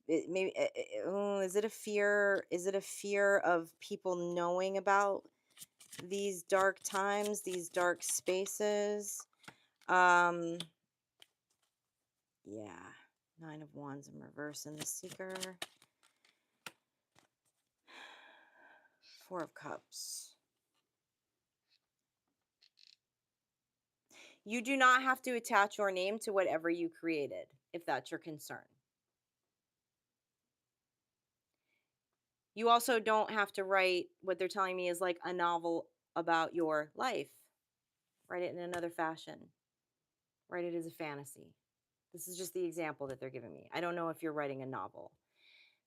maybe is it a fear? Is it a fear of people knowing about these dark times, these dark spaces? Yeah, Nine of Wands in reverse in the Seeker. Four of Cups. You do not have to attach your name to whatever you created, if that's your concern. You also don't have to write, what they're telling me is like a novel about your life. Write it in another fashion. Write it as a fantasy. This is just the example that they're giving me. I don't know if you're writing a novel.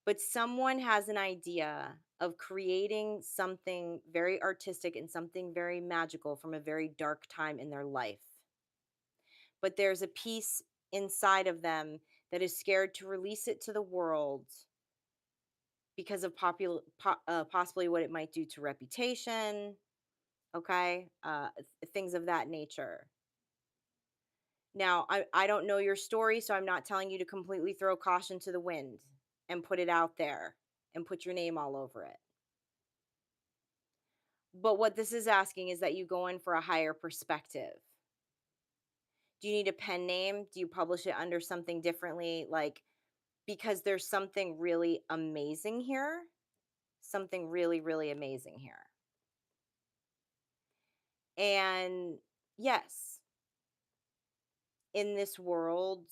But someone has an idea of creating something very artistic and something very magical from a very dark time in their life. But there's a piece inside of them that is scared to release it to the world because of possibly what it might do to reputation, okay? Things of that nature. Now, I don't know your story, so I'm not telling you to completely throw caution to the wind and put it out there and put your name all over it. But what this is asking is that you go in for a higher perspective. Do you need a pen name? Do you publish it under something differently? Like, because there's something really amazing here. Something really, really amazing here. And yes, in this world,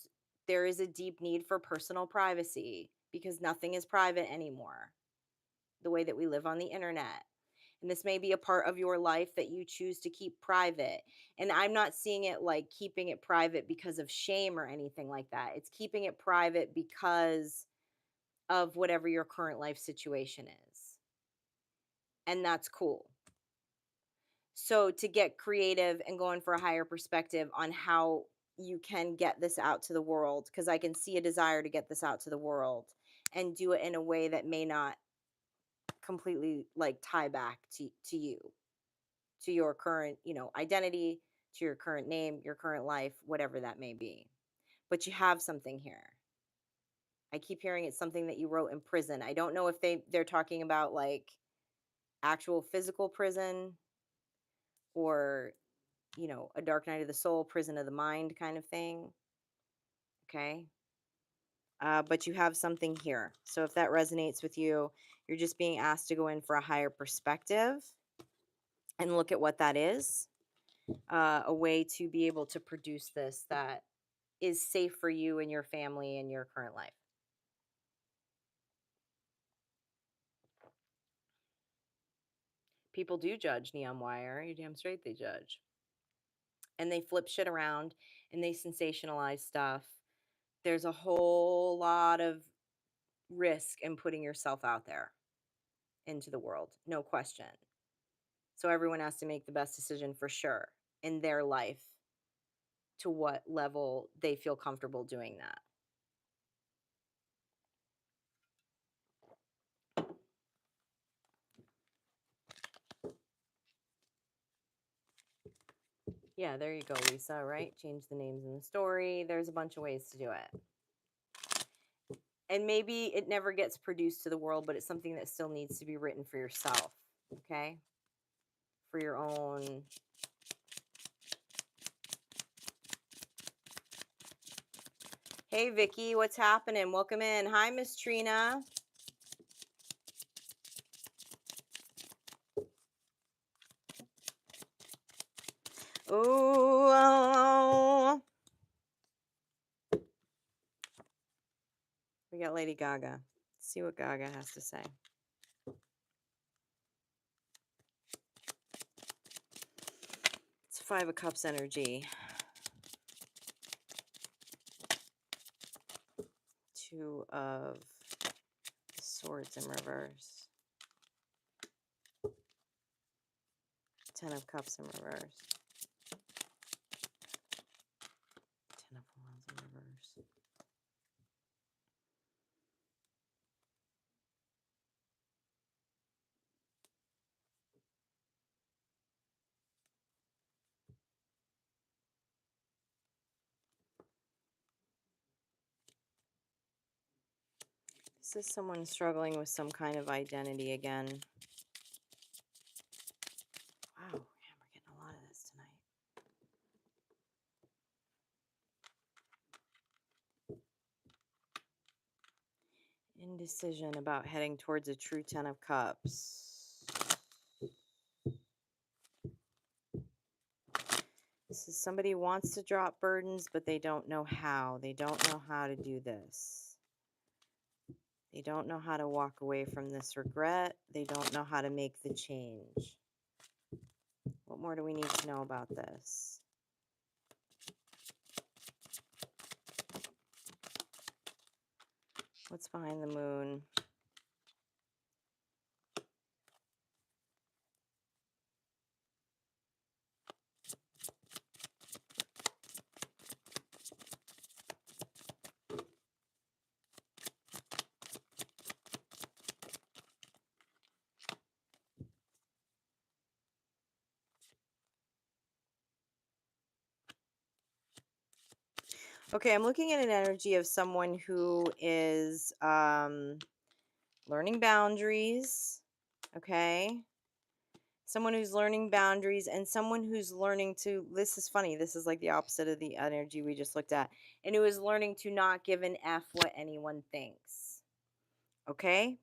there is a deep need for personal privacy because nothing is private anymore, the way that we live on the internet. And this may be a part of your life that you choose to keep private. And I'm not seeing it like keeping it private because of shame or anything like that. It's keeping it private because of whatever your current life situation is. And that's cool. So to get creative and going for a higher perspective on how you can get this out to the world, because I can see a desire to get this out to the world and do it in a way that may not completely like tie back to you, to your current, identity, to your current name, your current life, whatever that may be. But you have something here. I keep hearing it's something that you wrote in prison. I don't know if they're talking about like actual physical prison or, a dark night of the soul, prison of the mind kind of thing. Okay. But you have something here. So if that resonates with you, you're just being asked to go in for a higher perspective and look at what that is. A way to be able to produce this that is safe for you and your family and your current life. People do judge, Neon Wire. You're damn straight they judge. And they flip shit around and they sensationalize stuff. There's a whole lot of risk in putting yourself out there into the world, no question. So everyone has to make the best decision for sure in their life to what level they feel comfortable doing that. Yeah, there you go, Lisa, right? Change the names in the story. There's a bunch of ways to do it. And maybe it never gets produced to the world, but it's something that still needs to be written for yourself, okay? For your own. Hey, Vicky, what's happening? Welcome in. Hi, Miss Trina. Ooh. We got Lady Gaga. Let's see what Gaga has to say. It's Five of Cups energy. Two of Swords in reverse. 10 of Cups in reverse. 10 of Wands in reverse. This is someone struggling with some kind of identity again. Wow, man, we're getting a lot of this tonight. Indecision about heading towards a true 10 of Cups. This is somebody who wants to drop burdens, but they don't know how. They don't know how to do this. They don't know how to walk away from this regret. They don't know how to make the change. What more do we need to know about this? What's behind the moon? Okay, I'm looking at an energy of someone who is learning boundaries, okay? Someone who's learning boundaries and someone who's learning to, this is funny, this is like the opposite of the energy we just looked at, and who is learning to not give an F what anyone thinks, okay?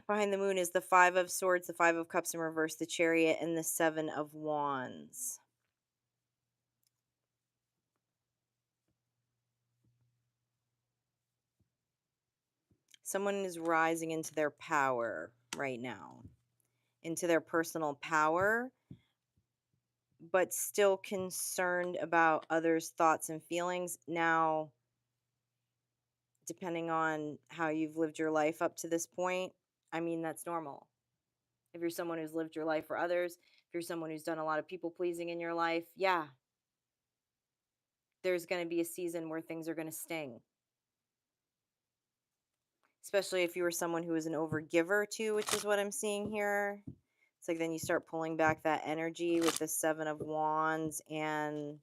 Behind the moon is the 5 of Swords, the 5 of Cups in reverse, the Chariot, and the 7 of Wands. Someone is rising into their power right now, into their personal power, but still concerned about others' thoughts and feelings. Now, depending on how you've lived your life up to this point, I mean, that's normal. If you're someone who's lived your life for others, if you're someone who's done a lot of people pleasing in your life, yeah, there's going to be a season where things are going to sting. Especially if you were someone who was an overgiver too, which is what I'm seeing here. It's like then you start pulling back that energy with the 7 of Wands, and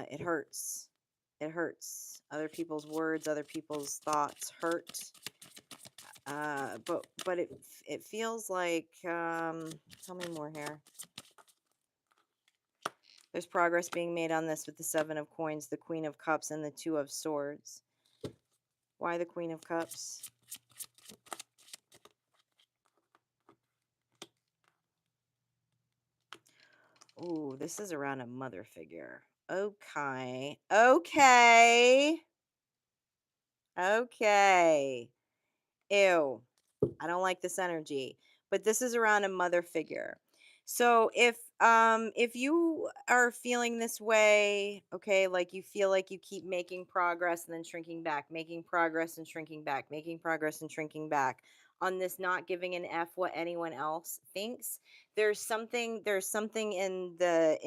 it hurts. It hurts. Other people's words, other people's thoughts hurt. But it feels like, tell me more here. There's progress being made on this with the 7 of Coins, the Queen of Cups, and the 2 of Swords. Why the Queen of Cups? Ooh, this is around a mother figure. Okay. Okay. Okay. Ew. I don't like this energy. But this is around a mother figure. So if you are feeling this way, okay, like you feel like you keep making progress and then shrinking back, making progress and shrinking back, making progress and shrinking back on this not giving an F what anyone else thinks, there's something in the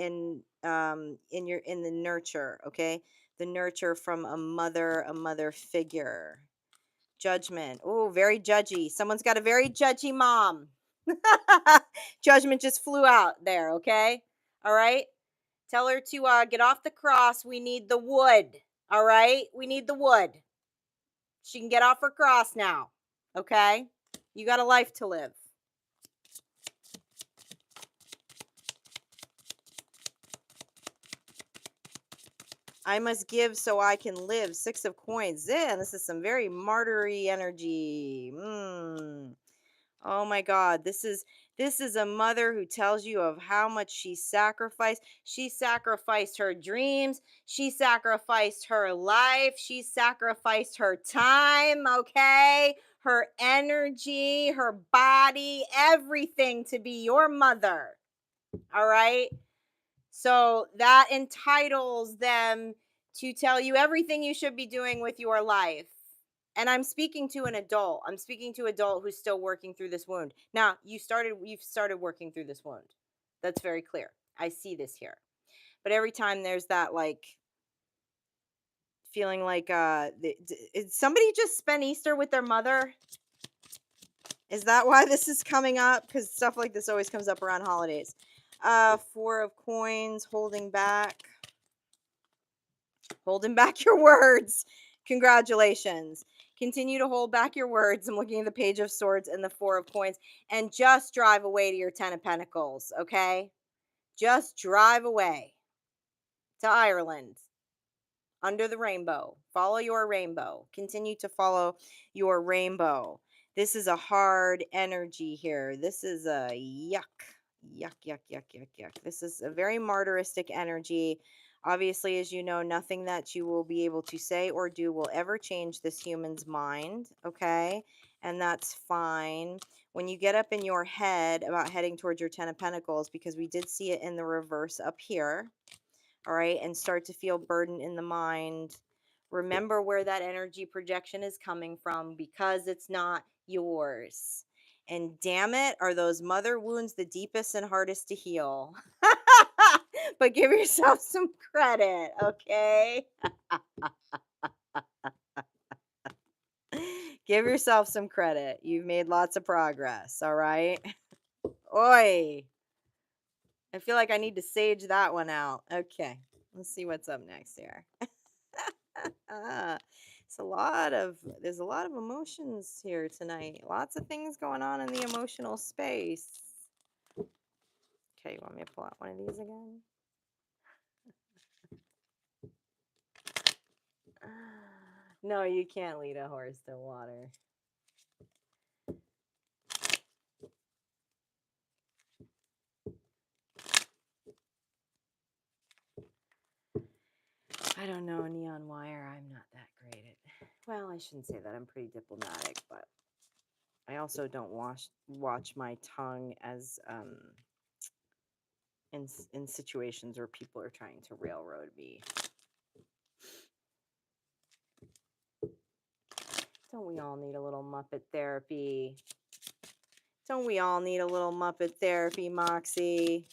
nurture, okay? The nurture from a mother figure. Judgment. Oh, very judgy. Someone's got a very judgy mom. Judgment just flew out there, okay? All right? Tell her to get off the cross. We need the wood. All right? We need the wood. She can get off her cross now. Okay? You got a life to live. I must give so I can live. 6 of Coins. Yeah, this is some very martyry energy. Oh my God, this is a mother who tells you of how much she sacrificed. She sacrificed her dreams. She sacrificed her life. She sacrificed her time, okay? Her energy, her body, everything to be your mother. All right? So that entitles them to tell you everything you should be doing with your life. And I'm speaking to an adult. I'm speaking to an adult who's still working through this wound. Now, you've started working through this wound. That's very clear. I see this here. But every time there's that like feeling like did somebody just spend Easter with their mother? Is that why this is coming up? Because stuff like this always comes up around holidays. 4 of Coins, holding back your words. Congratulations. Continue to hold back your words. I'm looking at the Page of Swords and the Four of Coins, and just drive away to your Ten of Pentacles, okay? Just drive away to Ireland under the rainbow. Follow your rainbow. Continue to follow your rainbow. This is a hard energy here. This is a yuck. Yuck, yuck, yuck, yuck, yuck. This is a very martyristic energy. Obviously, as you know, nothing that you will be able to say or do will ever change this human's mind, okay? And that's fine. When you get up in your head about heading towards your Ten of Pentacles, because we did see it in the reverse up here, all right, and start to feel burden in the mind, remember where that energy projection is coming from, because it's not yours. And damn it, are those mother wounds the deepest and hardest to heal? But give yourself some credit, okay? Give yourself some credit. You've made lots of progress, all right? Oi. I feel like I need to sage that one out. Okay, let's see what's up next here. There's a lot of emotions here tonight. Lots of things going on in the emotional space. Okay, you want me to pull out one of these again? No, you can't lead a horse to water. I don't know, neon wire. I'm not that great at. Well, I shouldn't say that. I'm pretty diplomatic, but I also don't watch my tongue as in situations where people are trying to railroad me. Don't we all need a little Muppet therapy? Don't we all need a little Muppet therapy, Moxie?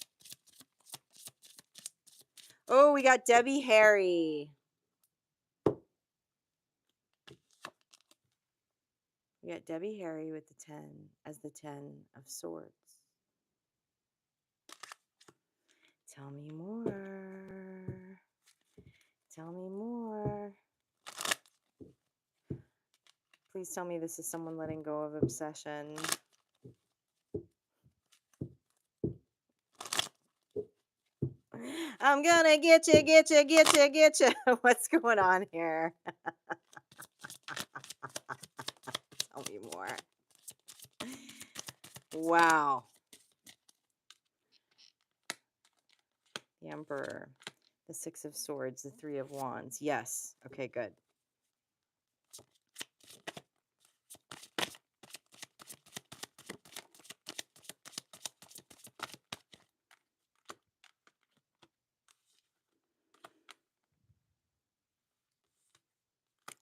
Oh, we got Debbie Harry. We got Debbie Harry with the 10 as the 10 of swords. Tell me more. Tell me more. Please tell me this is someone letting go of obsession. I'm gonna get you, get you, get you, get you. What's going on here? Tell me more. Wow. The Emperor, the Six of Swords, the Three of Wands. Yes. Okay, good.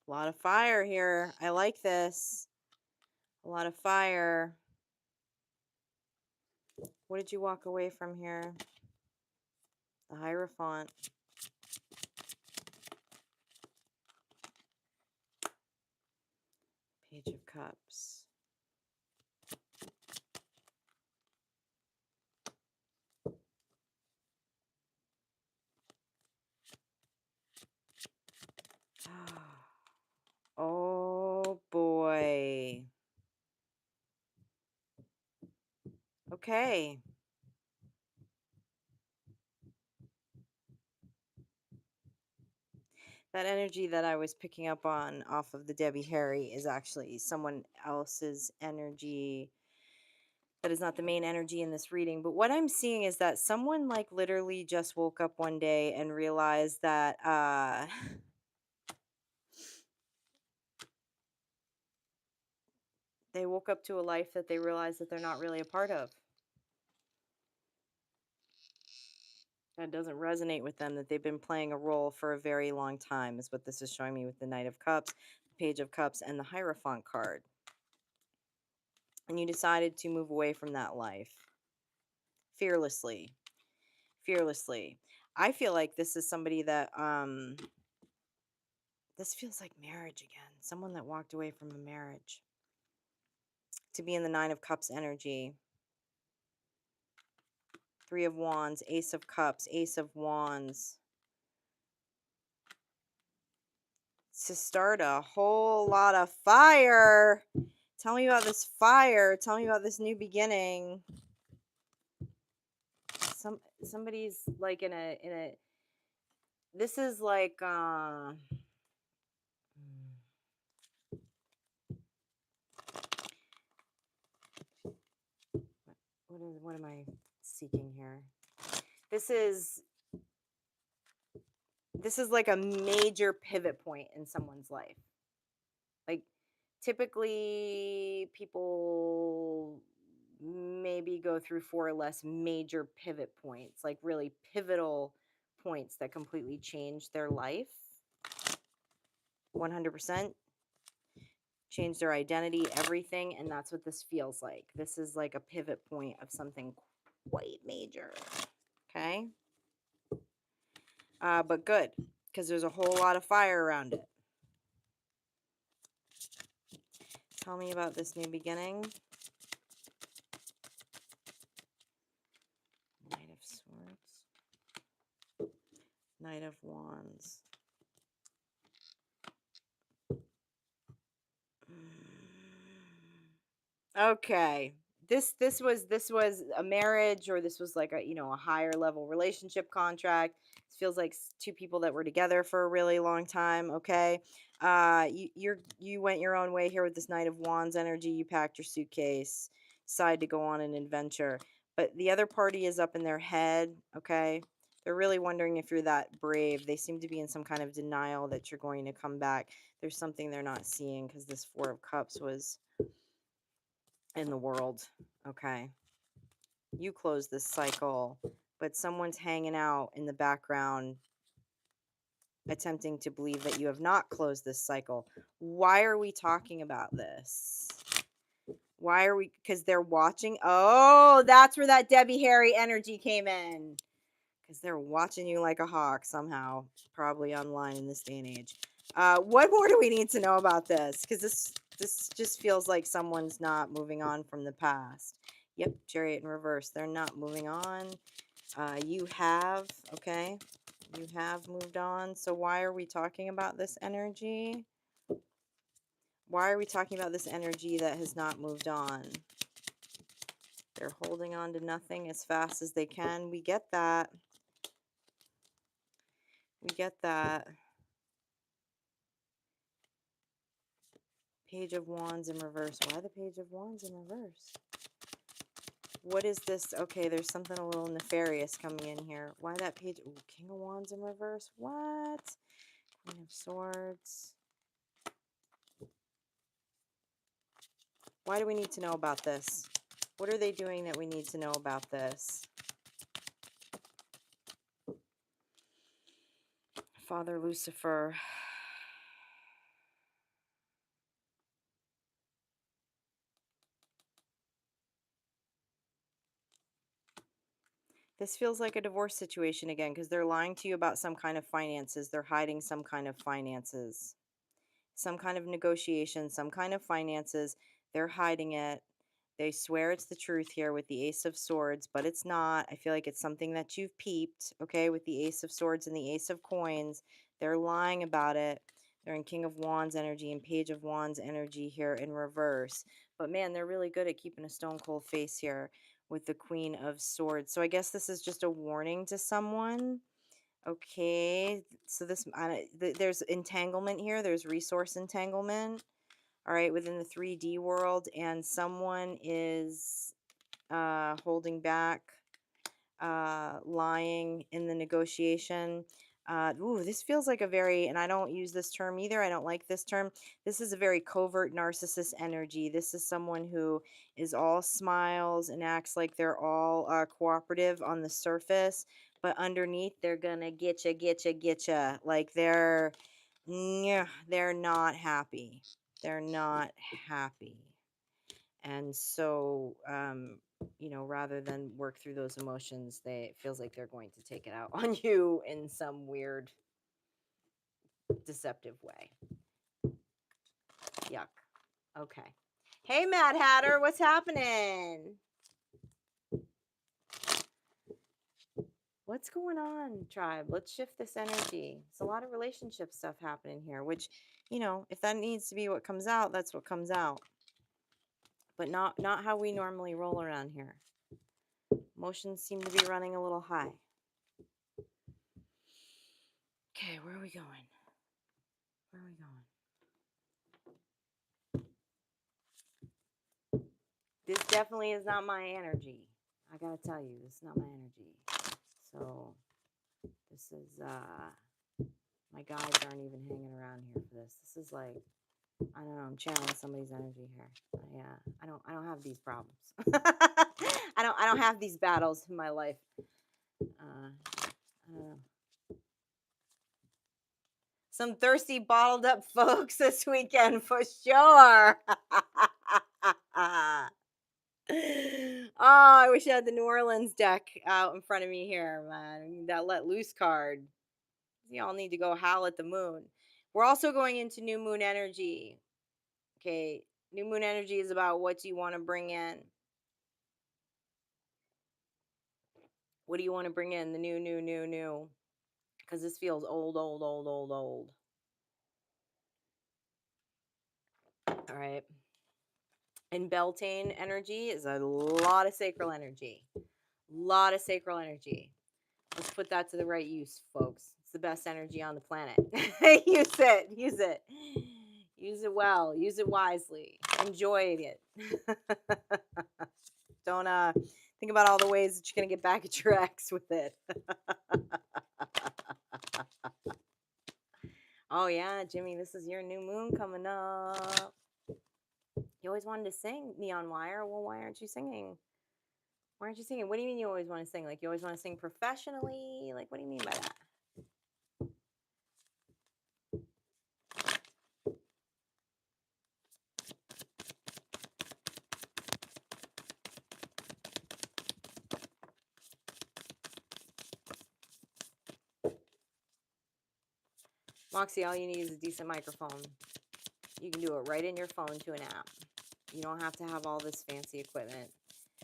A lot of fire here. I like this. A lot of fire. What did you walk away from here? The Hierophant. Page of Cups. Oh boy. Okay. That energy that I was picking up on off of the Debbie Harry is actually someone else's energy that is not the main energy in this reading. But what I'm seeing is that someone like literally just woke up one day and realized that they woke up to a life that they realize that they're not really a part of. That doesn't resonate with them, that they've been playing a role for a very long time, is what this is showing me with the Knight of Cups, the Page of Cups, and the Hierophant card. And you decided to move away from that life. Fearlessly. Fearlessly. I feel like this is somebody that, this feels like marriage again. Someone that walked away from a marriage. To be in the Nine of Cups energy. Three of Wands, Ace of Cups, Ace of Wands. to start a whole lot of fire. Tell me about this fire. Tell me about this new beginning. Somebody's like in a this is like what am I seeking here? This is like a major pivot point in someone's life. Like typically people maybe go through 4 or less major pivot points, like really pivotal points that completely change their life. 100% change their identity, everything, and that's what this feels like. This is like a pivot point of something quite major. Okay? But good, because there's a whole lot of fire around it. Tell me about this new beginning. Knight of Swords. Knight of Wands. Okay. This was a marriage, or this was like a, you know, a higher level relationship contract. It feels like two people that were together for a really long time. Okay. You went your own way here with this Knight of Wands energy. You packed your suitcase, decided to go on an adventure. But the other party is up in their head. Okay. They're really wondering if you're that brave. They seem to be in some kind of denial that you're going to come back. There's something they're not seeing, because this Four of Cups was in the world. Okay. You close this cycle, but someone's hanging out in the background attempting to believe that you have not closed this cycle. Why are we talking about this? Why are we? Because they're watching. Oh, that's where that Debbie Harry energy came in. Because they're watching you like a hawk somehow, probably online in this day and age. What more do we need to know about this? Because this just feels like someone's not moving on from the past. Yep, Chariot in reverse. They're not moving on. You have, okay? You have moved on. So why are we talking about this energy? Why are we talking about this energy that has not moved on? They're holding on to nothing as fast as they can. We get that. We get that. Page of Wands in reverse. Why the Page of Wands in reverse? What is this? Okay, there's something a little nefarious coming in here. Why that page? Ooh, King of Wands in reverse. What? Queen of Swords. Why do we need to know about this? What are they doing that we need to know about this? Father Lucifer. This feels like a divorce situation again, because they're lying to you about some kind of finances. They're hiding some kind of finances. Some kind of negotiation, some kind of finances. They're hiding it. They swear it's the truth here with the Ace of Swords, but it's not. I feel like it's something that you've peeped, okay, with the Ace of Swords and the Ace of Coins. They're lying about it. They're in King of Wands energy and Page of Wands energy here in reverse. But man, they're really good at keeping a stone cold face here with the Queen of Swords. So I guess this is just a warning to someone. Okay, so this there's entanglement here. There's resource entanglement. All right, within the 3D world, and someone is holding back, lying in the negotiation. Ooh, this feels like a very, and I don't use this term either. I don't like this term. This is a very covert narcissist energy. This is someone who is all smiles and acts like they're all cooperative on the surface, but underneath they're gonna get ya. Like they're not happy. They're not happy. And so, you know, rather than work through those emotions, it feels like they're going to take it out on you in some weird, deceptive way. Yuck. Okay. Hey, Mad Hatter, what's happening? What's going on, tribe? Let's shift this energy. It's a lot of relationship stuff happening here, which, you know, if that needs to be what comes out, that's what comes out. But not how we normally roll around here. Emotions seem to be running a little high. Okay, where are we going? Where are we going? This definitely is not my energy. I gotta tell you, this is not my energy. So this is my guides aren't even hanging around here for this. This is like, I don't know, I'm channeling somebody's energy here. I don't have these problems. I don't have these battles in my life. I don't know. Some thirsty bottled up folks this weekend for sure. Oh, I wish I had the New Orleans deck out in front of me here, man. That let loose card. Y'all need to go howl at the moon. We're also going into new moon energy. Okay. New moon energy is about what do you want to bring in? What do you want to bring in? The new. Because this feels old. All right. And Beltane energy is a lot of sacral energy. Let's put that to the right use, folks. It's the best energy on the planet. Use it. Use it well. Use it wisely. Enjoy it. Don't think about all the ways that you're gonna get back at your ex with it. Oh yeah, Jimmy, this is your new moon coming up. You always wanted to sing, Neon Wire. Well, why aren't you singing? Why aren't you singing? What do you mean you always want to sing? Like you always want to sing professionally? Like what do you mean by that? Moxie, all you need is a decent microphone. You can do it right in your phone to an app. You don't have to have all this fancy equipment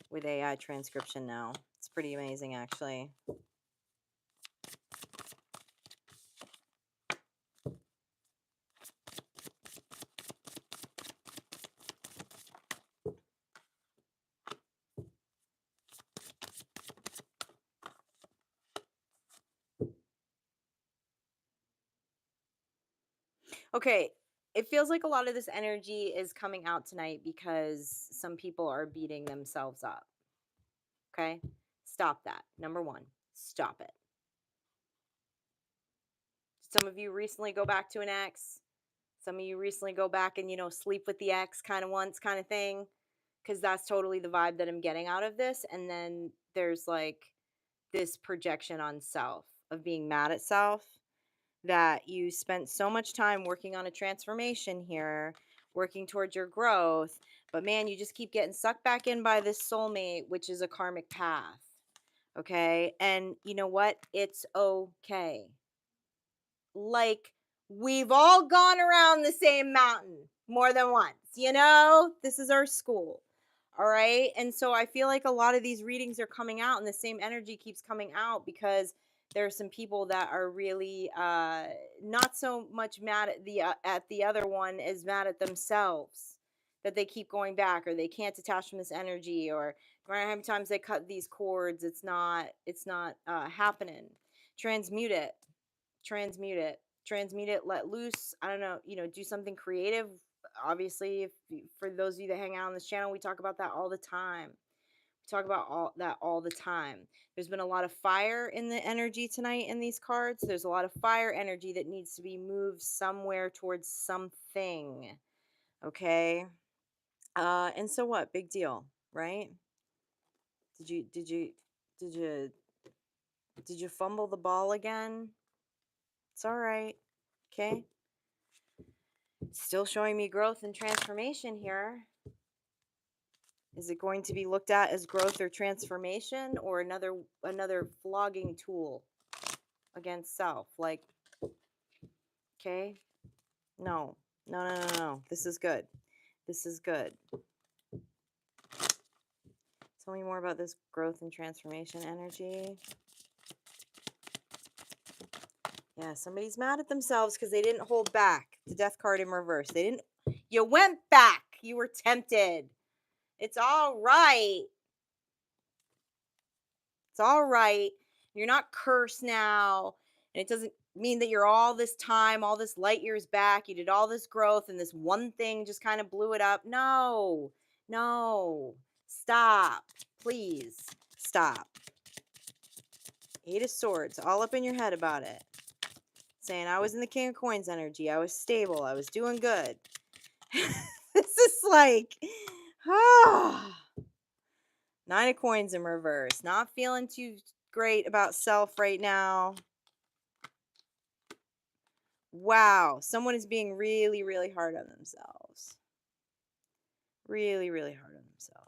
with AI transcription now. It's pretty amazing, actually. Okay, it feels like a lot of this energy is coming out tonight because some people are beating themselves up. Okay? Stop that. Number one, stop it. Some of you recently go back to an ex. Some of you recently go back and, sleep with the ex kind of once kind of thing. Because that's totally the vibe that I'm getting out of this. And then there's like this projection on self of being mad at self, that you spent so much time working on a transformation here, working towards your growth, but man, you just keep getting sucked back in by this soulmate, which is a karmic path. Okay. And you know what? It's okay. Like, we've all gone around the same mountain more than once, This is our school. All right. And so I feel like a lot of these readings are coming out and the same energy keeps coming out because there are some people that are really not so much mad at the other one as mad at themselves, that they keep going back, or they can't detach from this energy, or no matter how many times they cut these cords, it's not happening. Transmute it. Let loose. I don't know, do something creative. Obviously, for those of you that hang out on this channel, we talk about that all the time. There's been a lot of fire in the energy tonight in these cards. There's a lot of fire energy that needs to be moved somewhere towards something. Okay. And so what? Big deal, right? Did you fumble the ball again? It's all right. Okay. Still showing me growth and transformation here. Is it going to be looked at as growth or transformation, or another flogging tool against self? Like, okay, no. This is good. Tell me more about this growth and transformation energy. Yeah, somebody's mad at themselves because they didn't hold back. The death card in reverse. They didn't. You went back. You were tempted. It's all right. It's all right. You're not cursed now. And it doesn't mean that you're all this time, all this light years back. You did all this growth and this one thing just kind of blew it up. No, no. Stop. Please stop. Eight of Swords, all up in your head about it. Saying I was in the King of Coins energy. I was stable. I was doing good. This is like, ah. Nine of Coins in reverse. Not feeling too great about self right now. Wow. Someone is being really, really hard on themselves. Really, really hard on themselves.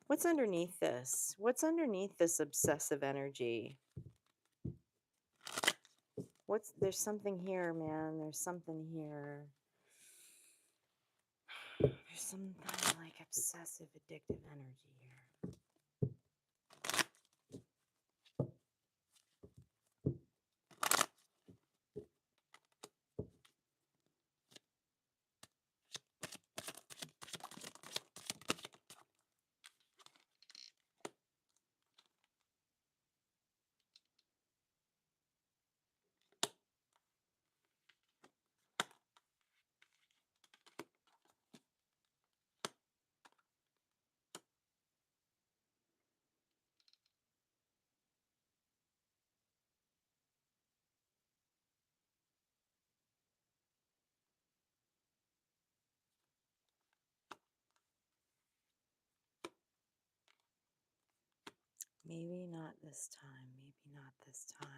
What's underneath this? What's underneath this obsessive energy? There's something here, man. There's something here. There's some kind of like obsessive, addictive energy here. Maybe not this time. Maybe not this time.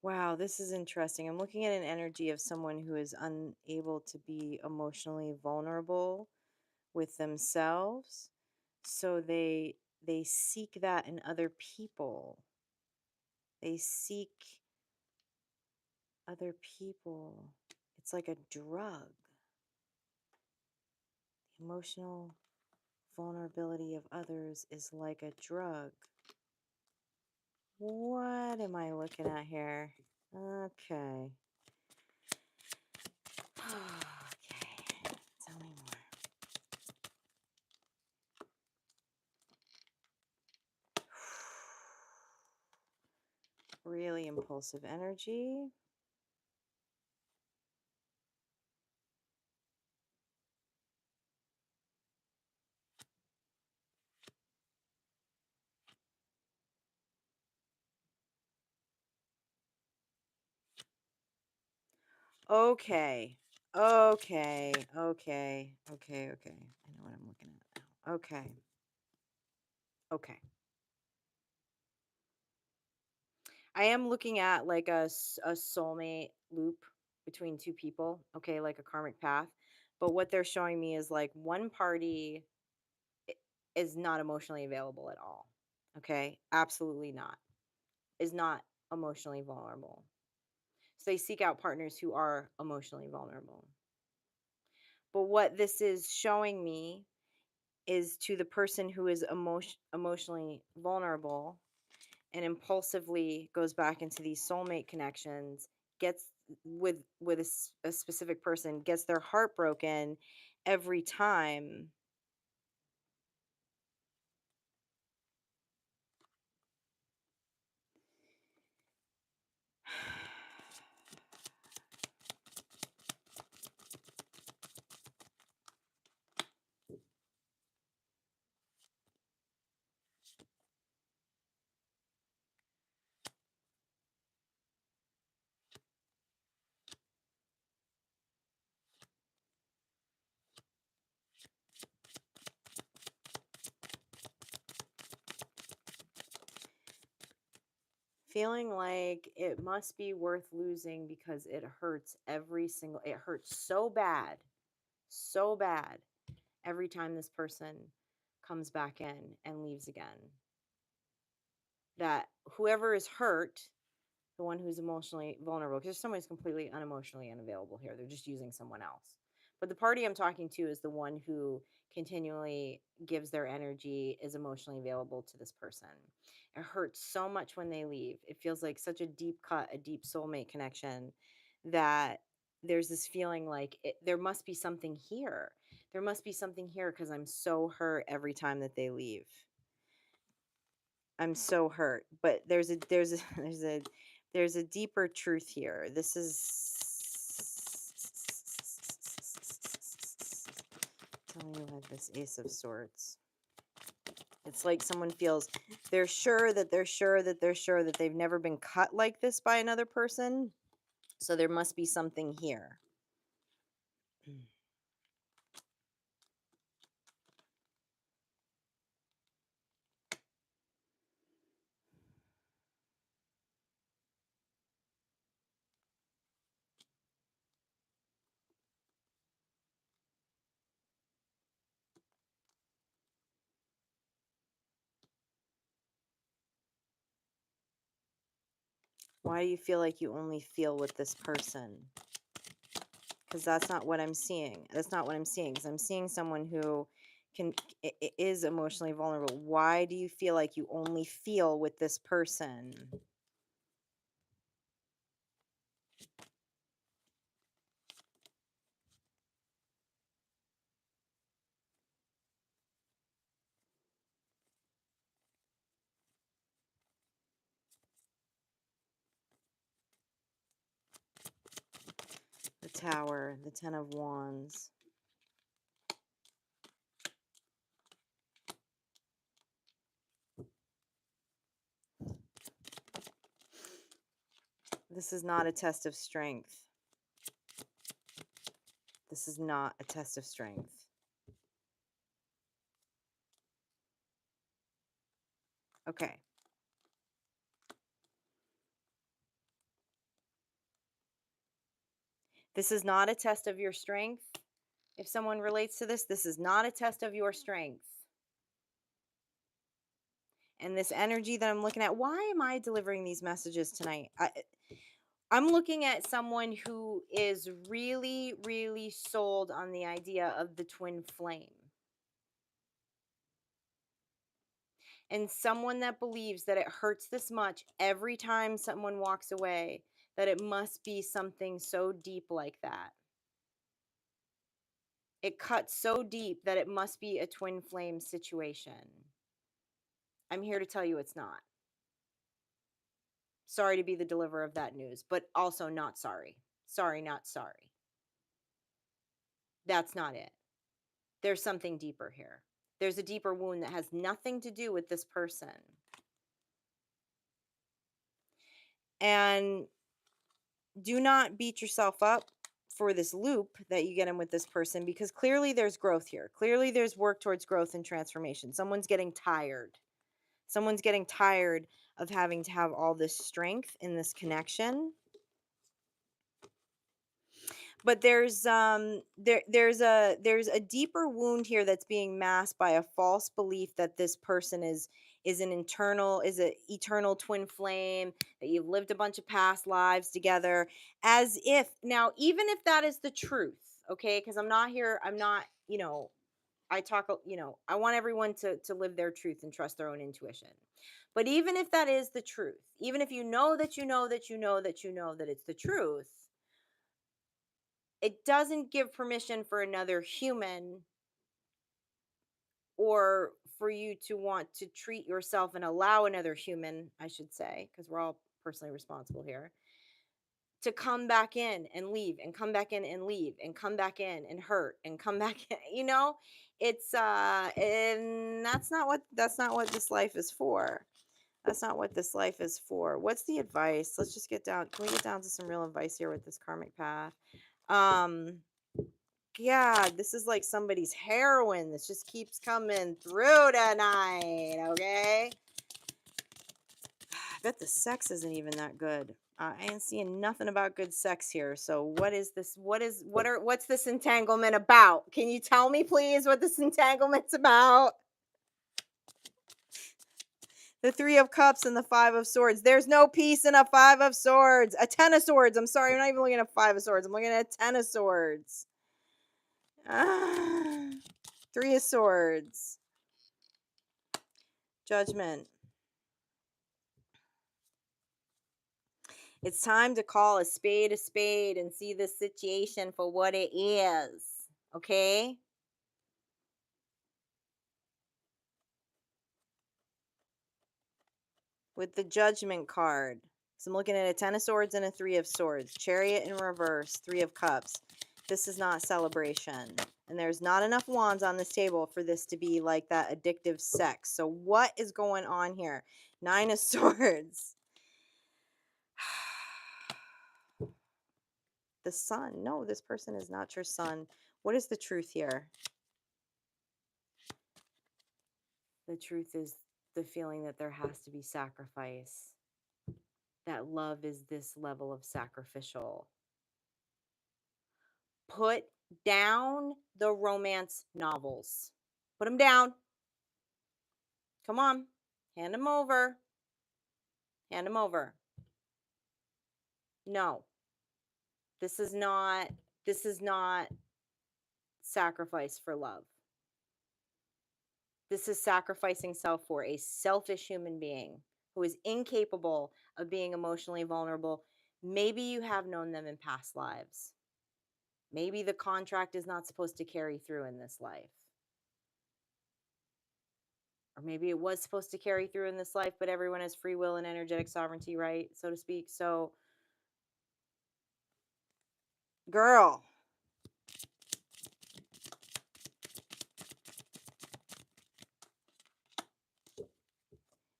Wow, this is interesting. I'm looking at an energy of someone who is unable to be emotionally vulnerable with themselves. So they seek that in other people. They seek other people. It's like a drug. The emotional vulnerability of others is like a drug. What am I looking at here? Okay. Okay. Tell me more. Really impulsive energy. Okay. Okay. Okay. Okay. Okay. I know what I'm looking at now. Okay. Okay. I am looking at like a soulmate loop between two people. Okay. Like a karmic path. But what they're showing me is like one party is not emotionally available at all. Okay. Absolutely not. Is not emotionally vulnerable. So they seek out partners who are emotionally vulnerable. But what this is showing me is to the person who is emotionally vulnerable and impulsively goes back into these soulmate connections, gets with a specific person, gets their heart broken every time. Feeling like it must be worth losing because it hurts it hurts so bad every time this person comes back in and leaves again. That whoever is hurt, the one who's emotionally vulnerable, because someone who's completely unemotionally unavailable here, they're just using someone else. But the party I'm talking to is the one who continually gives their energy, is emotionally available to this person. It hurts so much when they leave. It feels like such a deep cut, a deep soulmate connection, that there's this feeling like there must be something here. There must be something here because I'm so hurt every time that they leave. I'm so hurt, but there's a deeper truth here. This is telling you about this Ace of Swords. It's like someone feels they're sure that they're sure that they're sure that they've never been cut like this by another person. So there must be something here. Why do you feel like you only feel with this person? Because that's not what I'm seeing. That's not what I'm seeing. Because I'm seeing someone who is emotionally vulnerable. Why do you feel like you only feel with this person? The Tower, the Ten of Wands. This is not a test of strength. This is not a test of strength. Okay. This is not a test of your strength. If someone relates to this is not a test of your strength. And this energy that I'm looking at, why am I delivering these messages tonight? I'm looking at someone who is really, really sold on the idea of the twin flame. And someone that believes that it hurts this much every time someone walks away, that it must be something so deep like that. It cuts so deep that it must be a twin flame situation. I'm here to tell you it's not. Sorry to be the deliverer of that news, but also not sorry. Sorry, not sorry. That's not it. There's something deeper here. There's a deeper wound that has nothing to do with this person. And do not beat yourself up for this loop that you get in with this person, because clearly there's growth here. Clearly there's work towards growth and transformation. Someone's getting tired. Someone's getting tired of having to have all this strength in this connection. But there's there's a deeper wound here that's being masked by a false belief that this person is an eternal twin flame, that you've lived a bunch of past lives together, as if, now even if that is the truth, okay, because I'm not, I talk, I want everyone to live their truth and trust their own intuition. But even if that is the truth, even if you know that you know that you know that you know that it's the truth, it doesn't give permission for another human, or for you to want to treat yourself and allow another human, I should say, because we're all personally responsible here, to come back in and leave and come back in and leave and come back in and hurt and come back in, it's and that's not what this life is for. That's not what this life is for. What's the advice? Let's just get down. Can we get down to some real advice here with this karmic path? Yeah, this is like somebody's heroin. This just keeps coming through tonight, okay? I bet the sex isn't even that good. I ain't seeing nothing about good sex here. So what is this? What's this entanglement about? Can you tell me, please, what this entanglement's about? The Three of Cups and the Five of Swords. There's no peace in a Five of Swords. A Ten of Swords. I'm sorry, I'm not even looking at a Five of Swords. I'm looking at a Ten of Swords. Ah, Three of Swords. Judgment. It's time to call a spade and see this situation for what it is. Okay? With the Judgment card. So I'm looking at a Ten of Swords and a Three of Swords. Chariot in reverse. Three of Cups. This is not celebration. And there's not enough wands on this table for this to be like that addictive sex. So what is going on here? Nine of Swords. The Sun. No, this person is not your son. What is the truth here? The truth is the feeling that there has to be sacrifice. That love is this level of sacrificial. Put down the romance novels. Put them down. Come on. Hand them over. Hand them over. No. This is not sacrifice for love. This is sacrificing self for a selfish human being who is incapable of being emotionally vulnerable. Maybe you have known them in past lives. Maybe the contract is not supposed to carry through in this life. Or maybe it was supposed to carry through in this life, but everyone has free will and energetic sovereignty, right? So to speak. So, girl.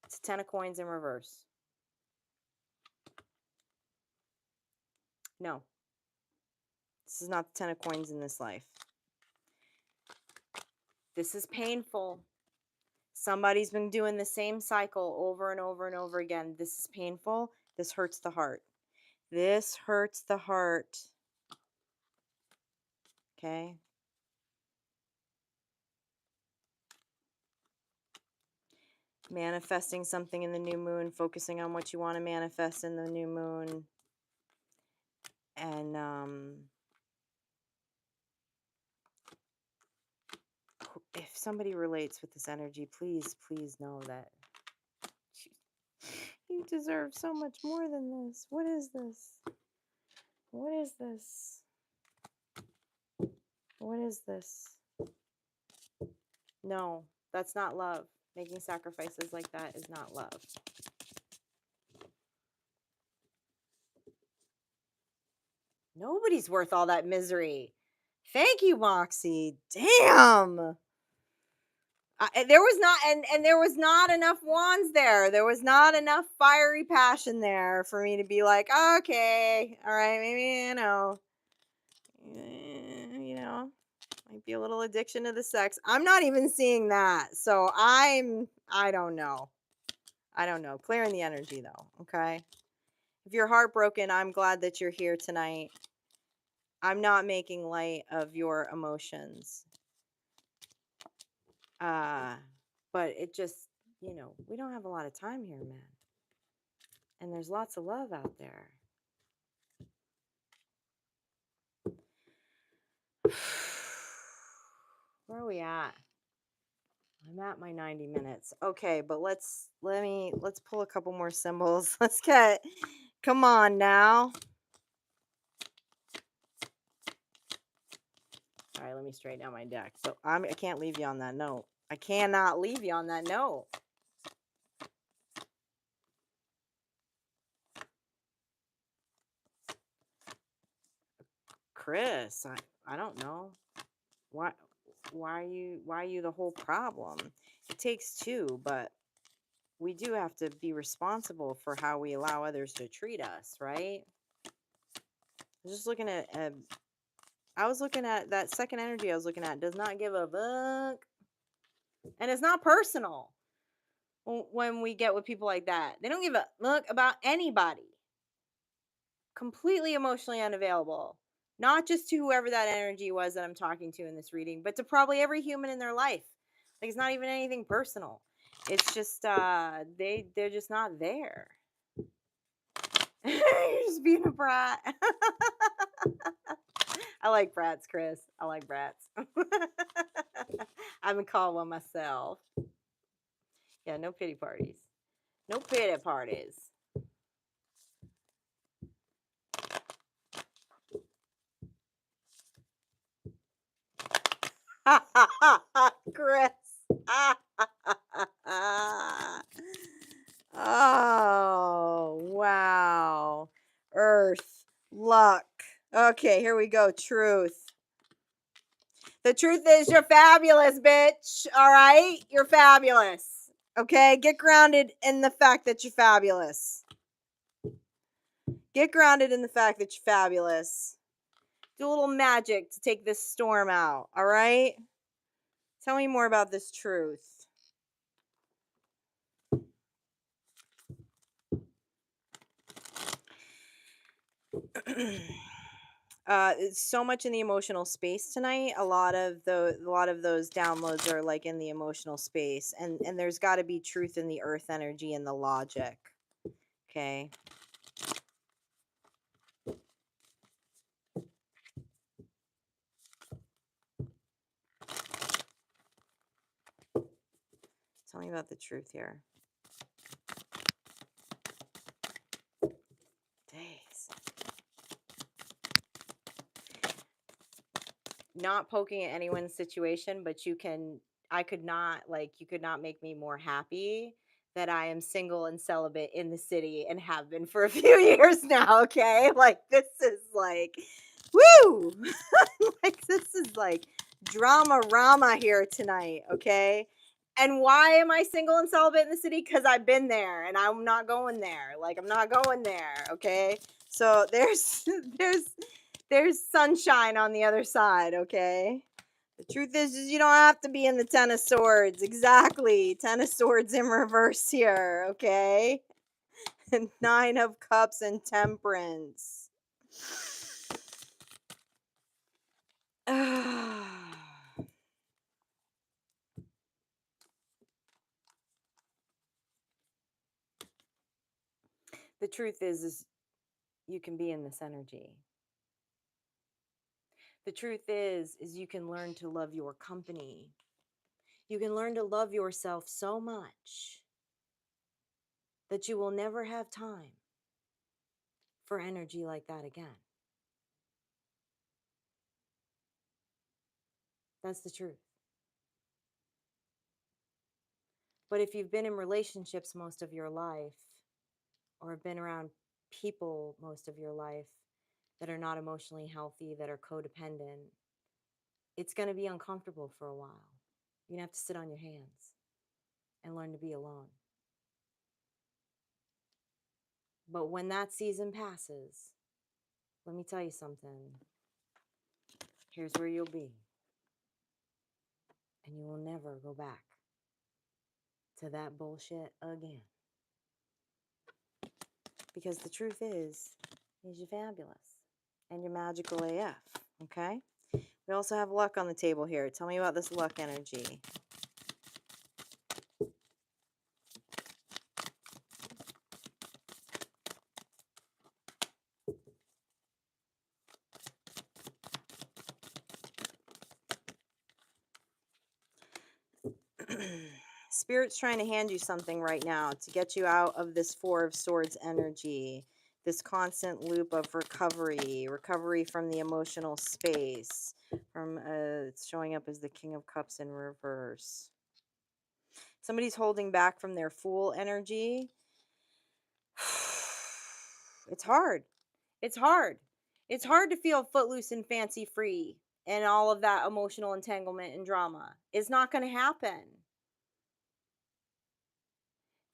It's a Ten of Coins in reverse. No. This is not the Ten of Coins in this life. This is painful. Somebody's been doing the same cycle over and over and over again. This is painful. This hurts the heart. This hurts the heart. Okay? Manifesting something in the new moon, focusing on what you want to manifest in the new moon. And if somebody relates with this energy, please know that you deserve so much more than this. What is this? What is this? What is this? No, that's not love. Making sacrifices like that is not love. Nobody's worth all that misery. Thank you, Moxie. Damn. There was not, and there was not enough wands there. There was not enough fiery passion there for me to be like, okay, all right, maybe might be a little addiction to the sex. I'm not even seeing that, so I don't know. I don't know. Clearing the energy though. Okay. If you're heartbroken, I'm glad that you're here tonight. I'm not making light of your emotions. But it just, we don't have a lot of time here, man. And there's lots of love out there. Where are we at? I'm at my 90 minutes. Okay, but let's pull a couple more symbols. Come on now. All right, let me straighten out my deck. So I can't leave you on that note. I cannot leave you on that note. Chris, I don't know. Why are you the whole problem? It takes two, but we do have to be responsible for how we allow others to treat us, right? I was just looking at that second energy I was looking at. Does not give a fuck. And it's not personal when we get with people like that. They don't give a fuck about anybody. Completely emotionally unavailable. Not just to whoever that energy was that I'm talking to in this reading, but to probably every human in their life. Like, it's not even anything personal. It's just they're just not there. You're just being a brat. I like brats, Chris. I like brats. I've been called one myself. Yeah, no pity parties. No pity parties. Chris. Oh, wow. Earth, luck. Okay, here we go. Truth. The truth is, you're fabulous, bitch. All right? You're fabulous. Okay? Get grounded in the fact that you're fabulous. Get grounded in the fact that you're fabulous. Do a little magic to take this storm out. All right? Tell me more about this truth. It's so much in the emotional space tonight. A lot of those downloads are like in the emotional space, and there's got to be truth in the earth energy and the logic. Okay. Tell me about the truth here. Days. Not poking at anyone's situation, but you could not make me more happy that I am single and celibate in the city and have been for a few years now, okay? Like, this is like, woo! Like, this is like drama rama here tonight, okay? And why am I single and celibate in the city? Because I've been there and I'm not going there. Like, I'm not going there, okay? So there's sunshine on the other side, okay? The truth is you don't have to be in the Ten of Swords. Exactly. Ten of Swords in reverse here, okay? And Nine of Cups and Temperance. The truth is you can be in this energy. The truth is you can learn to love your company. You can learn to love yourself so much that you will never have time for energy like that again. That's the truth. But if you've been in relationships most of your life, or have been around people most of your life that are not emotionally healthy, that are codependent, it's going to be uncomfortable for a while. You're going to have to sit on your hands and learn to be alone. But when that season passes, let me tell you something. Here's where you'll be. And you will never go back to that bullshit again. Because the truth is you're fabulous. And you're magical AF. Okay? We also have luck on the table here. Tell me about this luck energy. Spirit's trying to hand you something right now to get you out of this Four of Swords energy, this constant loop of recovery from the emotional space, from it's showing up as the King of Cups in reverse. Somebody's holding back from their Fool energy. It's hard. It's hard. It's hard to feel footloose and fancy free and all of that emotional entanglement and drama. It's not going to happen.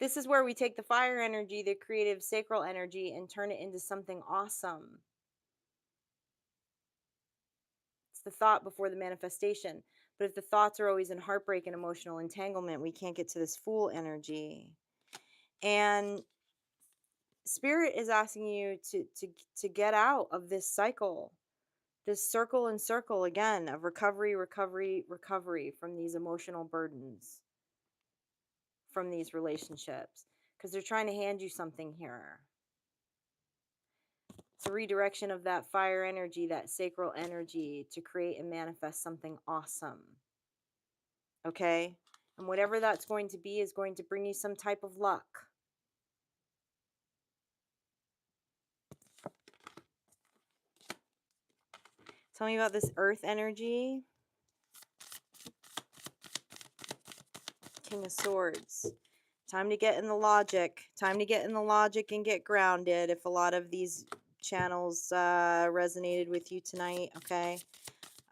This is where we take the fire energy, the creative sacral energy, and turn it into something awesome. It's the thought before the manifestation. But if the thoughts are always in heartbreak and emotional entanglement, we can't get to this Fool energy. And Spirit is asking you to get out of this cycle, this circle and circle again of recovery from these emotional burdens. from these relationships because they're trying to hand you something here. It's a redirection of that fire energy, that sacral energy to create and manifest something awesome. Okay? And whatever that's going to be is going to bring you some type of luck. Tell me about this earth energy. King of Swords. Time to get in the logic. Time to get in the logic and get grounded. If a lot of these channels resonated with you tonight, okay?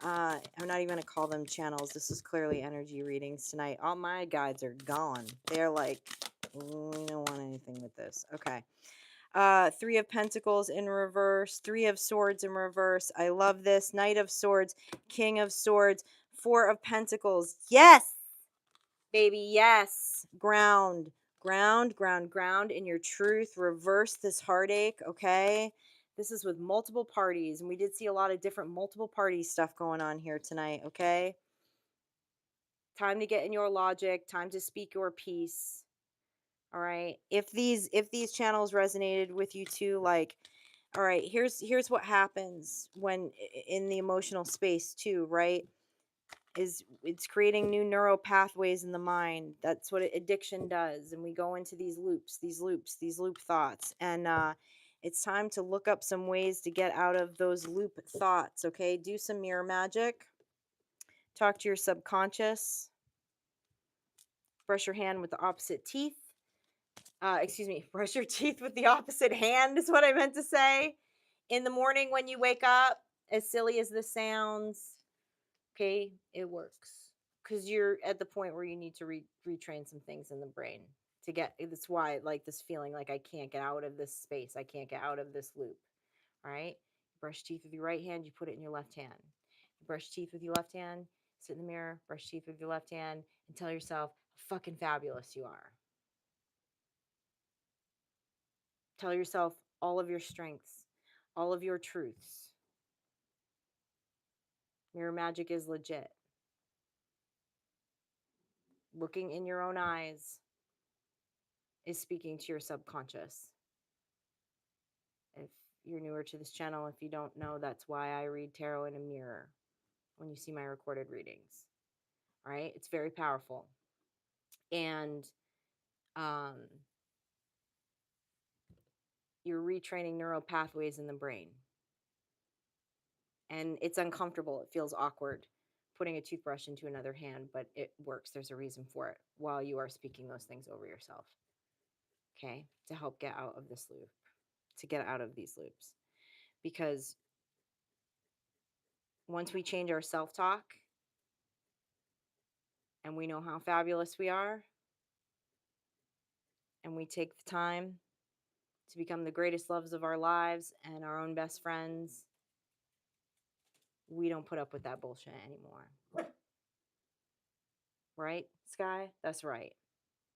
I'm not even going to call them channels. This is clearly energy readings tonight. All my guides are gone. They're like, we don't want anything with this. Okay. Three of Pentacles in reverse. Three of Swords in reverse. I love this. Knight of Swords. King of Swords. Four of Pentacles. Yes! Baby, yes. Ground. Ground, ground, ground in your truth. Reverse this heartache, okay? This is with multiple parties, and we did see a lot of different multiple party stuff going on here tonight, okay? Time to get in your logic, time to speak your piece. All right? If these channels resonated with you too, like, all right, here's what happens when in the emotional space too, right? Is it's creating new neural pathways in the mind. That's what addiction does. And we go into these loops, these loop thoughts. And it's time to look up some ways to get out of those loop thoughts, okay? Do some mirror magic. Talk to your subconscious. Brush your hand with the opposite teeth. Excuse me, brush your teeth with the opposite hand is what I meant to say. In the morning when you wake up, as silly as this sounds, okay, it works. Because you're at the point where you need to retrain some things in the brain to get. That's why, like, this feeling like I can't get out of this space, I can't get out of this loop. All right, brush teeth with your right hand, you put it in your left hand. You brush teeth with your left hand, sit in the mirror, brush teeth with your left hand, and tell yourself how fucking fabulous you are. Tell yourself all of your strengths, all of your truths. Mirror magic is legit. Looking in your own eyes is speaking to your subconscious. If you're newer to this channel, if you don't know, that's why I read tarot in a mirror when you see my recorded readings. All right? It's very powerful. And you're retraining neural pathways in the brain. And it's uncomfortable. It feels awkward putting a toothbrush into another hand, but it works. There's a reason for it while you are speaking those things over yourself. Okay? To help get out of this loop, to get out of these loops. Because once we change our self-talk and we know how fabulous we are, and we take the time to become the greatest loves of our lives and our own best friends, we don't put up with that bullshit anymore. Right, Sky? That's right.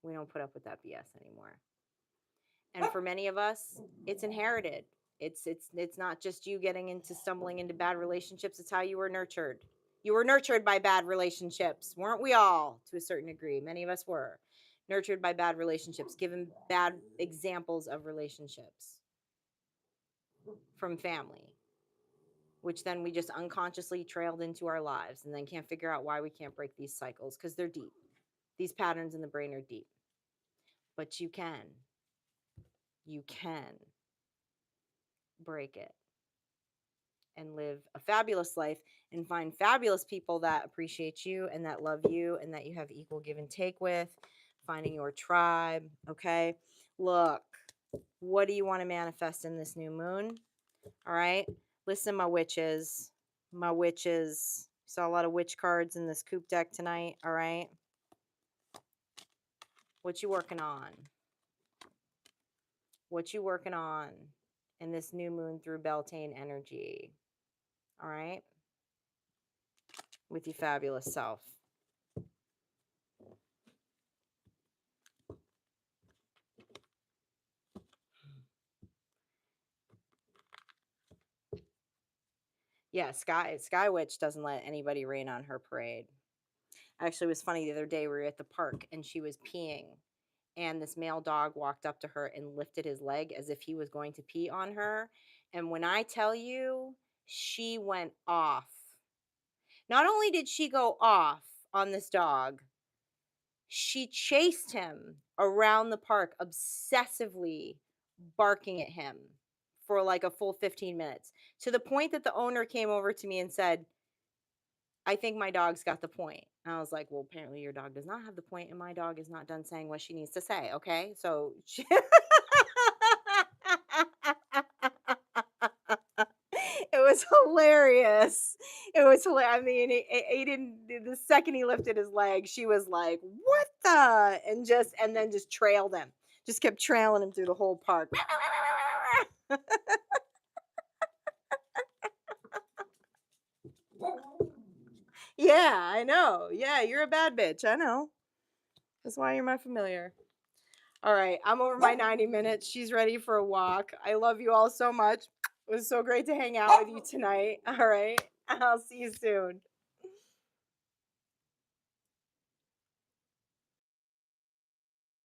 We don't put up with that BS anymore. And for many of us, it's inherited. It's not just you getting into stumbling into bad relationships. It's how you were nurtured. You were nurtured by bad relationships, weren't we all? To a certain degree, many of us were nurtured by bad relationships, given bad examples of relationships from family, which then we just unconsciously trailed into our lives and then can't figure out why we can't break these cycles because they're deep. These patterns in the brain are deep. But you can break it and live a fabulous life and find fabulous people that appreciate you and that love you and that you have equal give and take with, finding your tribe, okay? Look, what do you want to manifest in this new moon? All right? Listen, my witches. My witches. Saw a lot of witch cards in this coop deck tonight, all right? What you working on? What you working on in this new moon through Beltane energy? All right? With your fabulous self. Yeah, Sky Witch doesn't let anybody rain on her parade. Actually, it was funny the other day we were at the park and she was peeing and this male dog walked up to her and lifted his leg as if he was going to pee on her. And when I tell you, she went off. Not only did she go off on this dog, she chased him around the park, obsessively barking at him for like a full 15 minutes, to the point that the owner came over to me and said, I think my dog's got the point. And I was like, well, apparently your dog does not have the point, and my dog is not done saying what she needs to say. Okay. So she it was hilarious. It was hilarious. I mean, he didn't, the second he lifted his leg, she was like, what the? And then just trailed him, just kept trailing him through the whole park. Yeah, I know. Yeah, you're a bad bitch. I know. That's why you're my familiar. All right, I'm over my 90 minutes. She's ready for a walk. I love you all so much. It was so great to hang out with you tonight. All right, I'll see you soon.